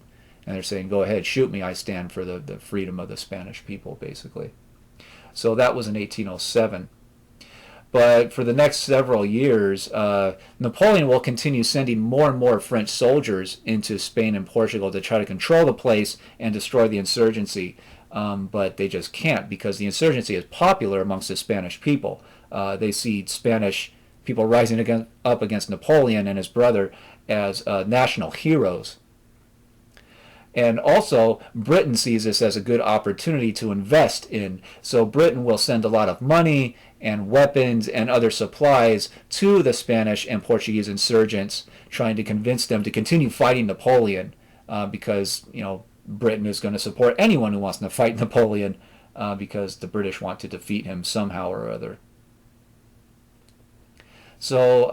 And they're saying, go ahead, shoot me, I stand for the freedom of the Spanish people, basically. So that was in 1807. But for the next several years, Napoleon will continue sending more and more French soldiers into Spain and Portugal to try to control the place and destroy the insurgency. But they just can't, because the insurgency is popular amongst the Spanish people. They see Spanish people rising up against Napoleon and his brother as national heroes. And also, Britain sees this as a good opportunity to invest in. So Britain will send a lot of money and weapons and other supplies to the Spanish and Portuguese insurgents, trying to convince them to continue fighting Napoleon, because, you know, Britain is going to support anyone who wants to fight Napoleon, because the British want to defeat him somehow or other. So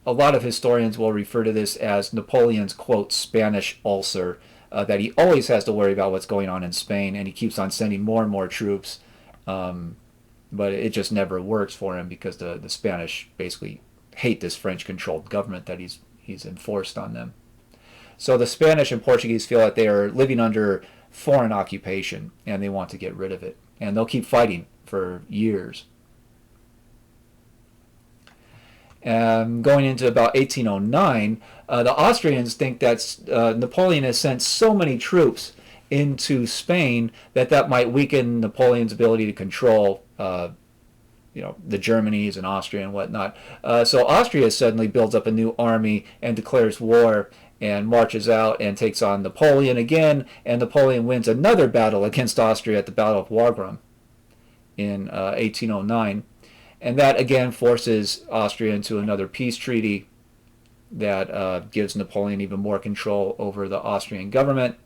a lot of historians will refer to this as Napoleon's, quote, Spanish ulcer, that he always has to worry about what's going on in Spain, and he keeps on sending more and more troops, but it just never works for him, because the Spanish basically hate this French-controlled government that he's enforced on them. So the Spanish and Portuguese feel that they are living under foreign occupation, and they want to get rid of it, and they'll keep fighting for years. Going into about 1809, the Austrians think that Napoleon has sent so many troops into Spain that might weaken Napoleon's ability to control, the Germanys and Austria and whatnot. So Austria suddenly builds up a new army and declares war and marches out and takes on Napoleon again, and Napoleon wins another battle against Austria at the Battle of Wagram in 1809. And that again forces Austria into another peace treaty that gives Napoleon even more control over the Austrian government.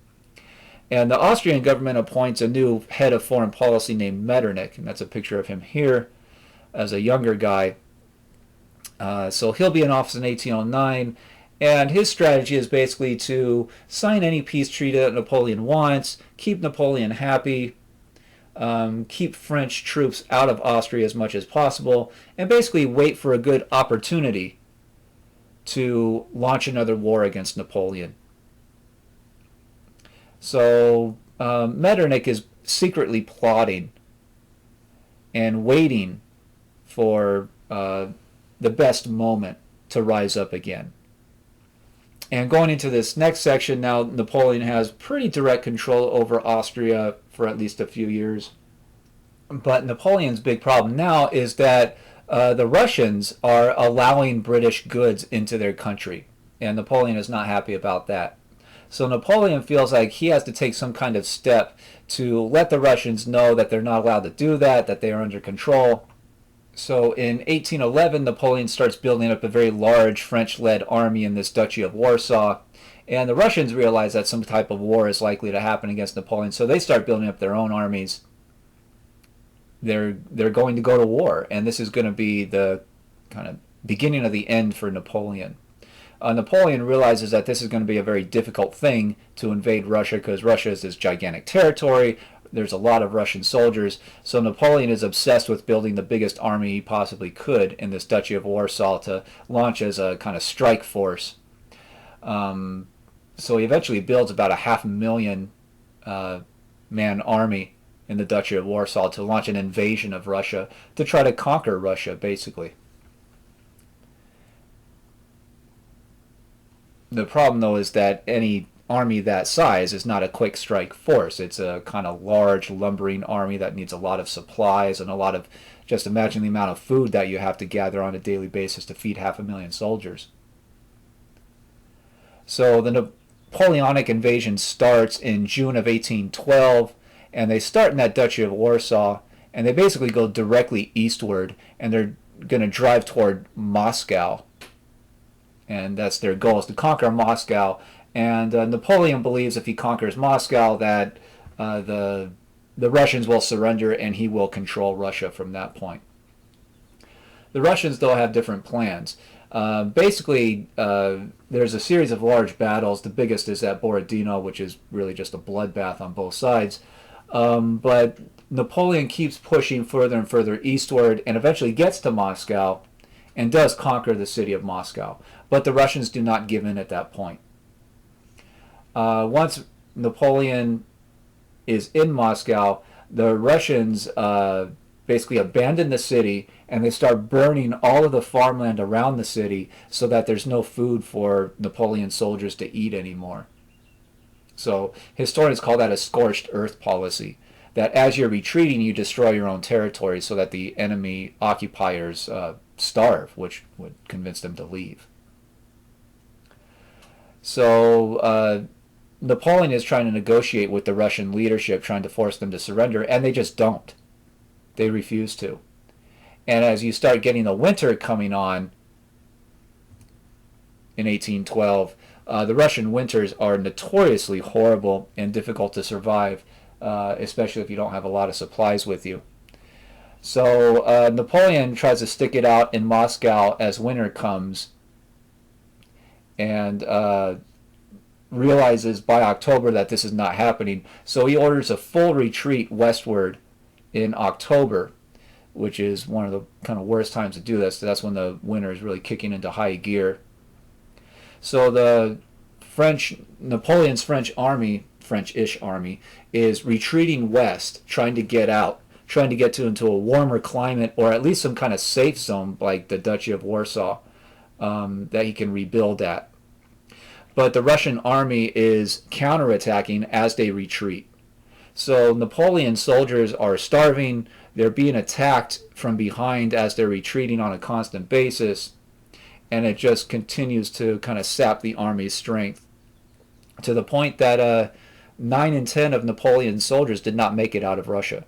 And the Austrian government appoints a new head of foreign policy named Metternich, and that's a picture of him here as a younger guy. So he'll be in office in 1809, and his strategy is basically to sign any peace treaty that Napoleon wants, keep Napoleon happy, keep French troops out of Austria as much as possible, and basically wait for a good opportunity to launch another war against Napoleon. So Metternich is secretly plotting and waiting for the best moment to rise up again. And going into this next section, now Napoleon has pretty direct control over Austria for at least a few years. But Napoleon's big problem now is that the Russians are allowing British goods into their country. And Napoleon is not happy about that. So Napoleon feels like he has to take some kind of step to let the Russians know that they're not allowed to do that, that they are under control. So in 1811, Napoleon starts building up a very large French-led army in this Duchy of Warsaw. And the Russians realize that some type of war is likely to happen against Napoleon, so they start building up their own armies. They're going to go to war, and this is going to be the kind of beginning of the end for Napoleon. Napoleon realizes that this is going to be a very difficult thing to invade Russia because Russia is this gigantic territory. There's a lot of Russian soldiers. So Napoleon is obsessed with building the biggest army he possibly could in this Duchy of Warsaw to launch as a kind of strike force. So he eventually builds about a 500,000 man army in the Duchy of Warsaw to launch an invasion of Russia, to try to conquer Russia, basically. The problem, though, is that any army that size is not a quick strike force. It's a kind of large, lumbering army that needs a lot of supplies and a lot of, just imagine the amount of food that you have to gather on a daily basis to feed 500,000 soldiers. So the Napoleonic invasion starts in June of 1812, and they start in that Duchy of Warsaw, and they basically go directly eastward, and they're going to drive toward Moscow. And that's their goal, is to conquer Moscow. And Napoleon believes if he conquers Moscow that the Russians will surrender and he will control Russia from that point. The Russians, though, have different plans. Basically, there's a series of large battles. The biggest is at Borodino, which is really just a bloodbath on both sides. But Napoleon keeps pushing further and further eastward and eventually gets to Moscow and does conquer the city of Moscow. But the Russians do not give in at that point. Once Napoleon is in Moscow, the Russians basically abandon the city and they start burning all of the farmland around the city so that there's no food for Napoleon's soldiers to eat anymore. So historians call that a scorched earth policy, that as you're retreating, you destroy your own territory so that the enemy occupiers starve, which would convince them to leave. So Napoleon is trying to negotiate with the Russian leadership, trying to force them to surrender, and they just don't. They refuse to. And as you start getting the winter coming on in 1812, the Russian winters are notoriously horrible and difficult to survive, especially if you don't have a lot of supplies with you. So Napoleon tries to stick it out in Moscow as winter comes, and realizes by October that this is not happening. So he orders a full retreat westward in October, which is one of the kind of worst times to do this. That's when the winter is really kicking into high gear. So the Napoleon's French army, French-ish army, is retreating west, trying to get out, trying to get into a warmer climate, or at least some kind of safe zone like the Duchy of Warsaw that he can rebuild at. But the Russian army is counterattacking as they retreat. So Napoleon's soldiers are starving, they're being attacked from behind as they're retreating on a constant basis, and it just continues to kind of sap the army's strength, to the point that 9 in 10 of Napoleon's soldiers did not make it out of Russia.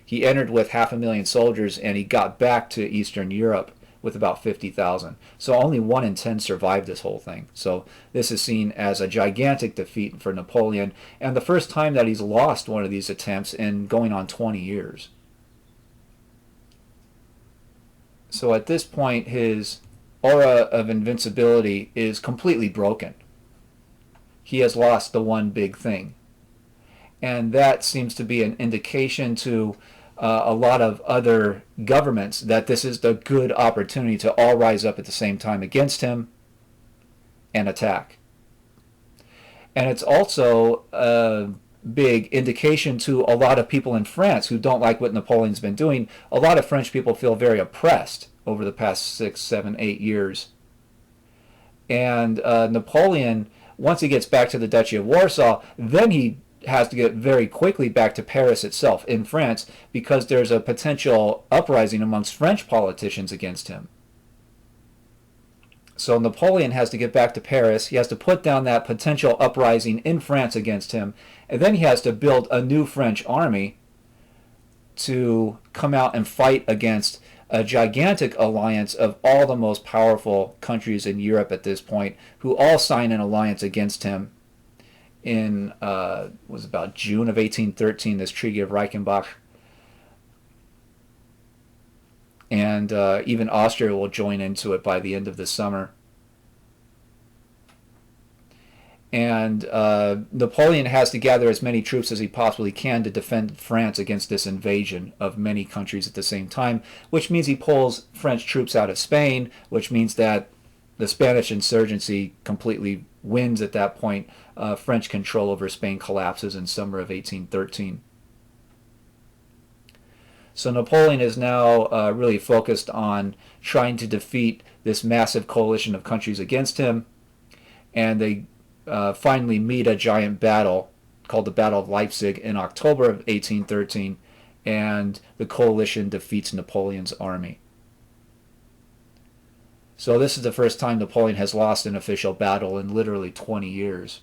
He entered with 500,000 soldiers, and he got back to Eastern Europe with about 50,000. So only 1 in 10 survived this whole thing. So this is seen as a gigantic defeat for Napoleon, and the first time that he's lost one of these attempts in going on 20 years. So at this point, his aura of invincibility is completely broken. He has lost the one big thing. And that seems to be an indication to a lot of other governments that this is the good opportunity to all rise up at the same time against him and attack. And it's also a big indication to a lot of people in France who don't like what Napoleon's been doing. A lot of French people feel very oppressed over the past 6, 7, 8 years. And Napoleon, once he gets back to the Duchy of Warsaw, then he has to get very quickly back to Paris itself in France, because there's a potential uprising amongst French politicians against him. So Napoleon has to get back to Paris. He has to put down that potential uprising in France against him. And then he has to build a new French army to come out and fight against a gigantic alliance of all the most powerful countries in Europe at this point, who all sign an alliance against him in was about June of 1813, this Treaty of Reichenbach. And even Austria will join into it by the end of the summer. And Napoleon has to gather as many troops as he possibly can to defend France against this invasion of many countries at the same time, which means he pulls French troops out of Spain, which means that the Spanish insurgency completely wins at that point. French control over Spain collapses in summer of 1813. So Napoleon is now really focused on trying to defeat this massive coalition of countries against him, and they finally meet a giant battle called the Battle of Leipzig in October of 1813, and the coalition defeats Napoleon's army. So this is the first time Napoleon has lost an official battle in literally 20 years.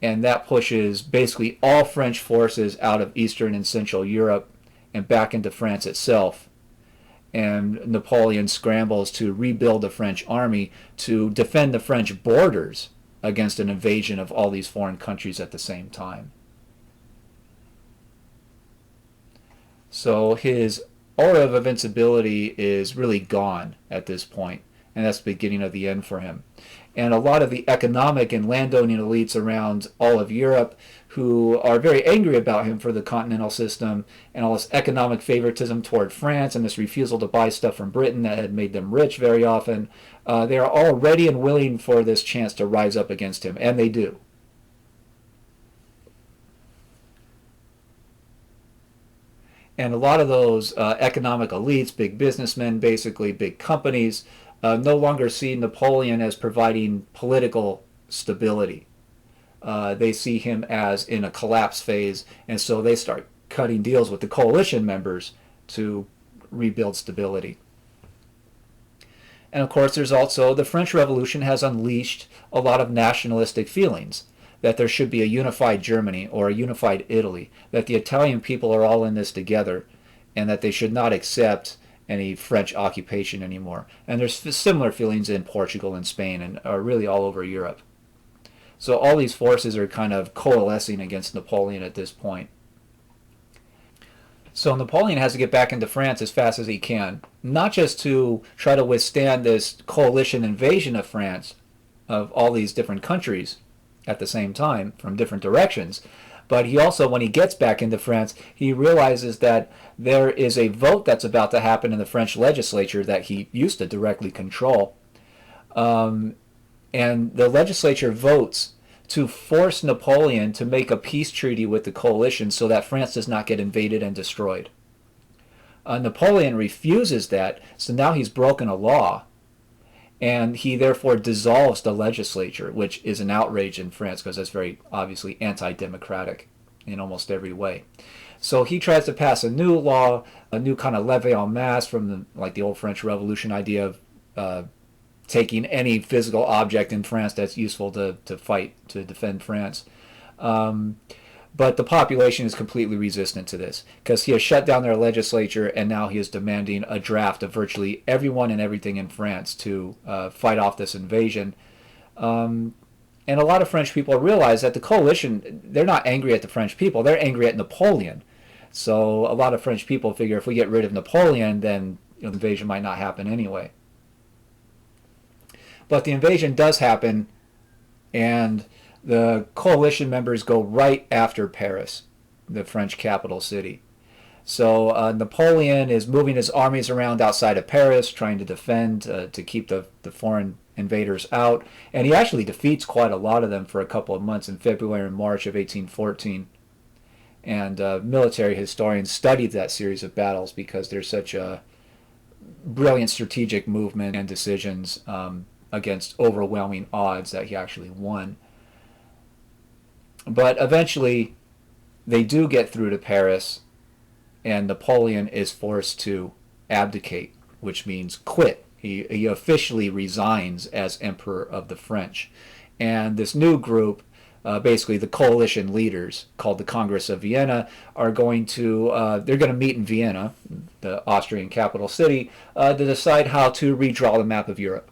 And that pushes basically all French forces out of Eastern and Central Europe and back into France itself. And Napoleon scrambles to rebuild the French army to defend the French borders against an invasion of all these foreign countries at the same time. So his aura of invincibility is really gone at this point, and that's the beginning of the end for him. And a lot of the economic and landowning elites around all of Europe, who are very angry about him for the continental system and all this economic favoritism toward France and this refusal to buy stuff from Britain that had made them rich very often, they are all ready and willing for this chance to rise up against him, and they do. And a lot of those economic elites, big businessmen, basically big companies, no longer see Napoleon as providing political stability. They see him as in a collapse phase, and so they start cutting deals with the coalition members to rebuild stability. And of course, there's also the French Revolution has unleashed a lot of nationalistic feelings, that there should be a unified Germany or a unified Italy, that the Italian people are all in this together, and that they should not accept any French occupation anymore. And there's similar feelings in Portugal and Spain and are really all over Europe. So all these forces are kind of coalescing against Napoleon at this point. So Napoleon has to get back into France as fast as he can, not just to try to withstand this coalition invasion of France, of all these different countries at the same time from different directions, but he also, when he gets back into France, he realizes that there is a vote that's about to happen in the French legislature that he used to directly control. And the legislature votes to force Napoleon to make a peace treaty with the coalition so that France does not get invaded and destroyed. Napoleon refuses that, so now he's broken a law, and he therefore dissolves the legislature, which is an outrage in France because that's very obviously anti-democratic in almost every way. So he tries to pass a new law, a new kind of levée en masse from the old French Revolution idea of taking any physical object in France that's useful to fight, to defend France. But the population is completely resistant to this because he has shut down their legislature, and now he is demanding a draft of virtually everyone and everything in France to fight off this invasion. And a lot of French people realize that the coalition, they're not angry at the French people, they're angry at Napoleon. So a lot of French people figure if we get rid of Napoleon, then the invasion might not happen anyway. But the invasion does happen, and the coalition members go right after Paris, the French capital city. So Napoleon is moving his armies around outside of Paris, trying to defend, to keep the foreign invaders out. And he actually defeats quite a lot of them for a couple of months in February and March of 1814. And military historians studied that series of battles because there's such a brilliant strategic movement and decisions against overwhelming odds that he actually won. But eventually, they do get through to Paris, and Napoleon is forced to abdicate, which means quit He officially resigns as Emperor of the French. And this new group, basically the coalition leaders called the Congress of Vienna, are going to they're going to meet in Vienna, the Austrian capital city, to decide how to redraw the map of Europe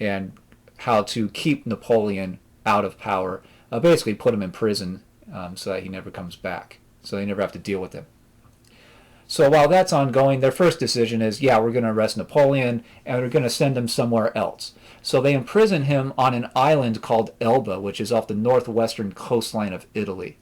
and how to keep Napoleon out of power. Basically, put him in prison so that he never comes back, so they never have to deal with him. So while that's ongoing, their first decision is, yeah, we're going to arrest Napoleon and we're going to send him somewhere else. So they imprison him on an island called Elba, which is off the northwestern coastline of Italy.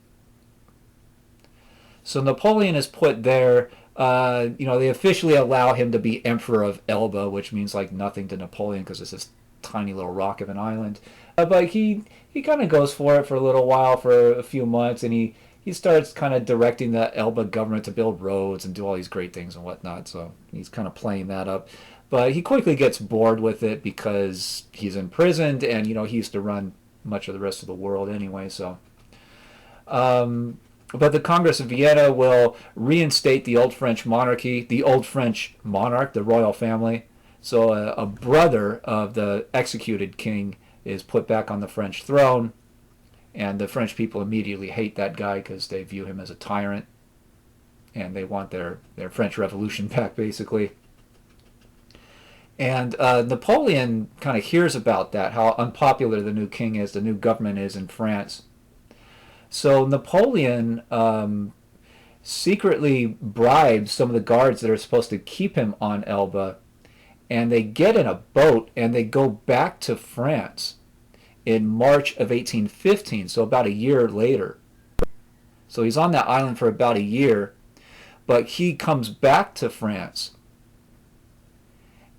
So Napoleon is put there. They officially allow him to be Emperor of Elba, which means like nothing to Napoleon because it's this tiny little rock of an island. But he kind of goes for it for a little while, for a few months, and he starts kind of directing the Elba government to build roads and do all these great things and whatnot. So he's kind of playing that up. But he quickly gets bored with it because he's imprisoned, and he used to run much of the rest of the world anyway. So, but the Congress of Vienna will reinstate the old French monarchy, the old French monarch, the royal family. So a brother of the executed king is put back on the French throne. And the French people immediately hate that guy because they view him as a tyrant. And they want their French Revolution back, basically. And Napoleon kind of hears about that, how unpopular the new king is, the new government is in France. So Napoleon secretly bribes some of the guards that are supposed to keep him on Elba. And they get in a boat and they go back to France in March of 1815, so about a year later. So he's on that island for about a year, but he comes back to France.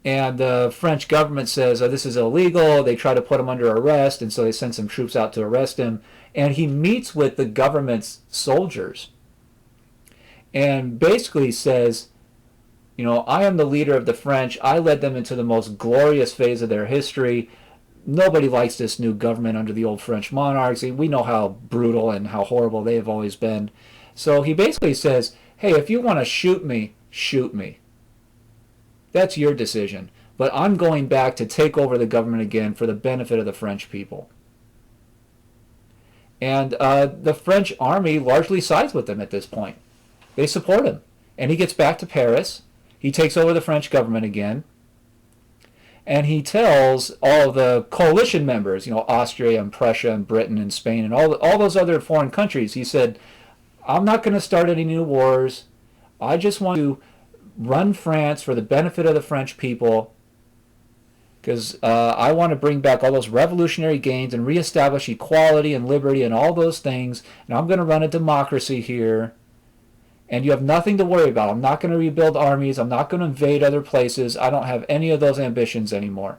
And the French government says, this is illegal. They try to put him under arrest, and so they send some troops out to arrest him. And he meets with the government's soldiers and basically says, I am the leader of the French. I led them into the most glorious phase of their history. Nobody likes this new government under the old French monarchs. We know how brutal and how horrible they have always been. So he basically says, hey, if you want to shoot me, shoot me. That's your decision. But I'm going back to take over the government again for the benefit of the French people. And the French army largely sides with him at this point. They support him. And he gets back to Paris. He takes over the French government again. And he tells all the coalition members, Austria and Prussia and Britain and Spain and all those other foreign countries, he said, I'm not going to start any new wars. I just want to run France for the benefit of the French people, because I want to bring back all those revolutionary gains and reestablish equality and liberty and all those things. And I'm going to run a democracy here. And you have nothing to worry about. I'm not going to rebuild armies. I'm not going to invade other places. I don't have any of those ambitions anymore.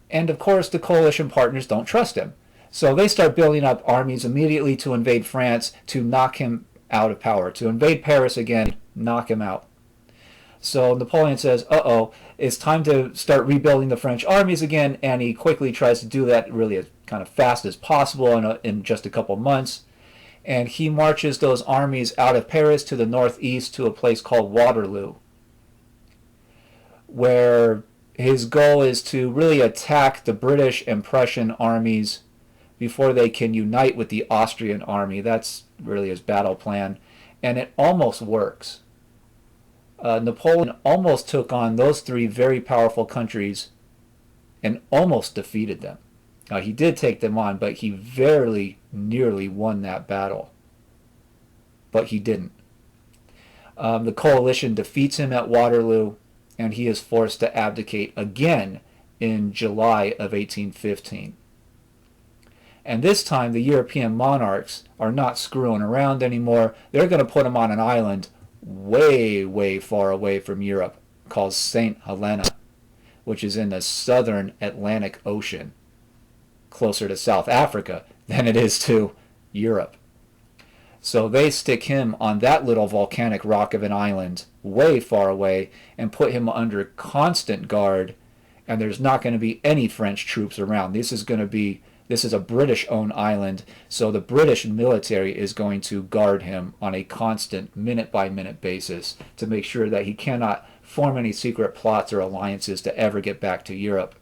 And of course, the coalition partners don't trust him. So they start building up armies immediately to invade France, to knock him out of power, to invade Paris again, knock him out. So Napoleon says, it's time to start rebuilding the French armies again, and he quickly tries to do that really as kind of fast as possible in just a couple months. And he marches those armies out of Paris to the northeast to a place called Waterloo, where his goal is to really attack the British and Prussian armies before they can unite with the Austrian army. That's really his battle plan. And it almost works. Napoleon almost took on those three very powerful countries and almost defeated them. He did take them on, but he very nearly won that battle. But he didn't. The coalition defeats him at Waterloo, and he is forced to abdicate again in July of 1815. And this time, the European monarchs are not screwing around anymore. They're going to put him on an island way, way far away from Europe called St. Helena, which is in the southern Atlantic Ocean, closer to South Africa than it is to Europe. So they stick him on that little volcanic rock of an island way far away and put him under constant guard, and there's not going to be any French troops around. This is going to be This is a British-owned island, so the British military is going to guard him on a constant, minute-by-minute basis to make sure that he cannot form any secret plots or alliances to ever get back to Europe.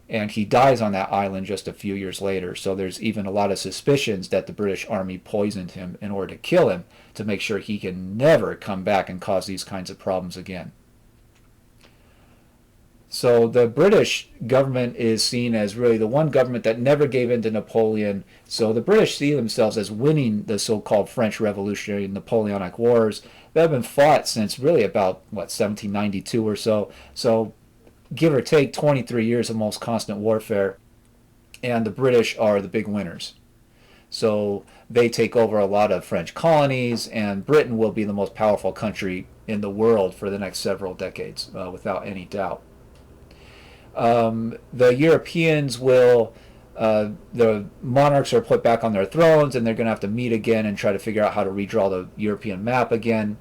And he dies on that island just a few years later, so there's even a lot of suspicions that the British army poisoned him in order to kill him, to make sure he can never come back and cause these kinds of problems again. So the British government is seen as really the one government that never gave in to Napoleon. So the British see themselves as winning the so-called French Revolutionary and Napoleonic Wars that have been fought since really about, 1792 or so. So give or take 23 years of most constant warfare. And the British are the big winners. So they take over a lot of French colonies, and Britain will be the most powerful country in the world for the next several decades, without any doubt. The Europeans will, the monarchs are put back on their thrones, and they're going to have to meet again and try to figure out how to redraw the European map again.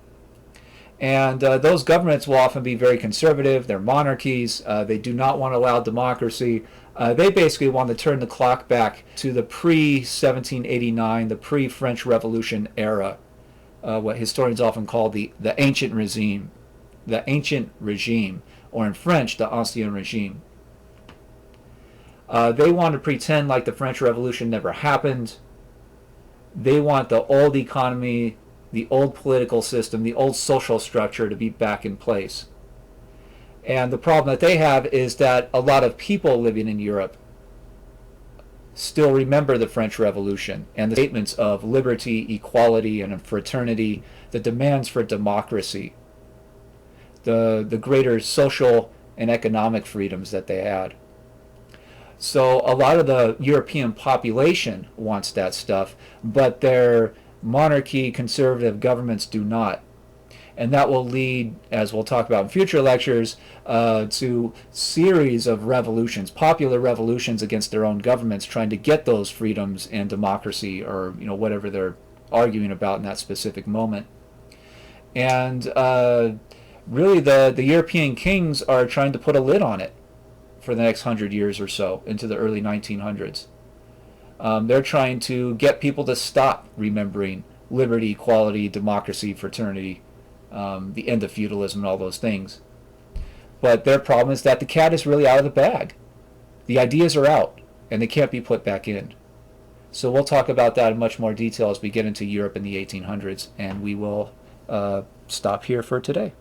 And those governments will often be very conservative. They're monarchies. They do not want to allow democracy. They basically want to turn the clock back to the pre-1789, the pre-French Revolution era, what historians often call the ancient regime. The ancient regime, or in French, the ancien regime. They want to pretend like the French Revolution never happened. They want the old economy, the old political system, the old social structure to be back in place. And the problem that they have is that a lot of people living in Europe still remember the French Revolution and the statements of liberty, equality, and fraternity, the demands for democracy, the greater social and economic freedoms that they had. So a lot of the European population wants that stuff, but their monarchy, conservative governments do not. And that will lead, as we'll talk about in future lectures, to series of revolutions, popular revolutions against their own governments, trying to get those freedoms and democracy, or whatever they're arguing about in that specific moment. And really, the European kings are trying to put a lid on it for the next 100 years or so, into the early 1900s. They're trying to get people to stop remembering liberty, equality, democracy, fraternity, the end of feudalism, and all those things. But their problem is that the cat is really out of the bag. The ideas are out, and they can't be put back in. So we'll talk about that in much more detail as we get into Europe in the 1800s, and we will stop here for today.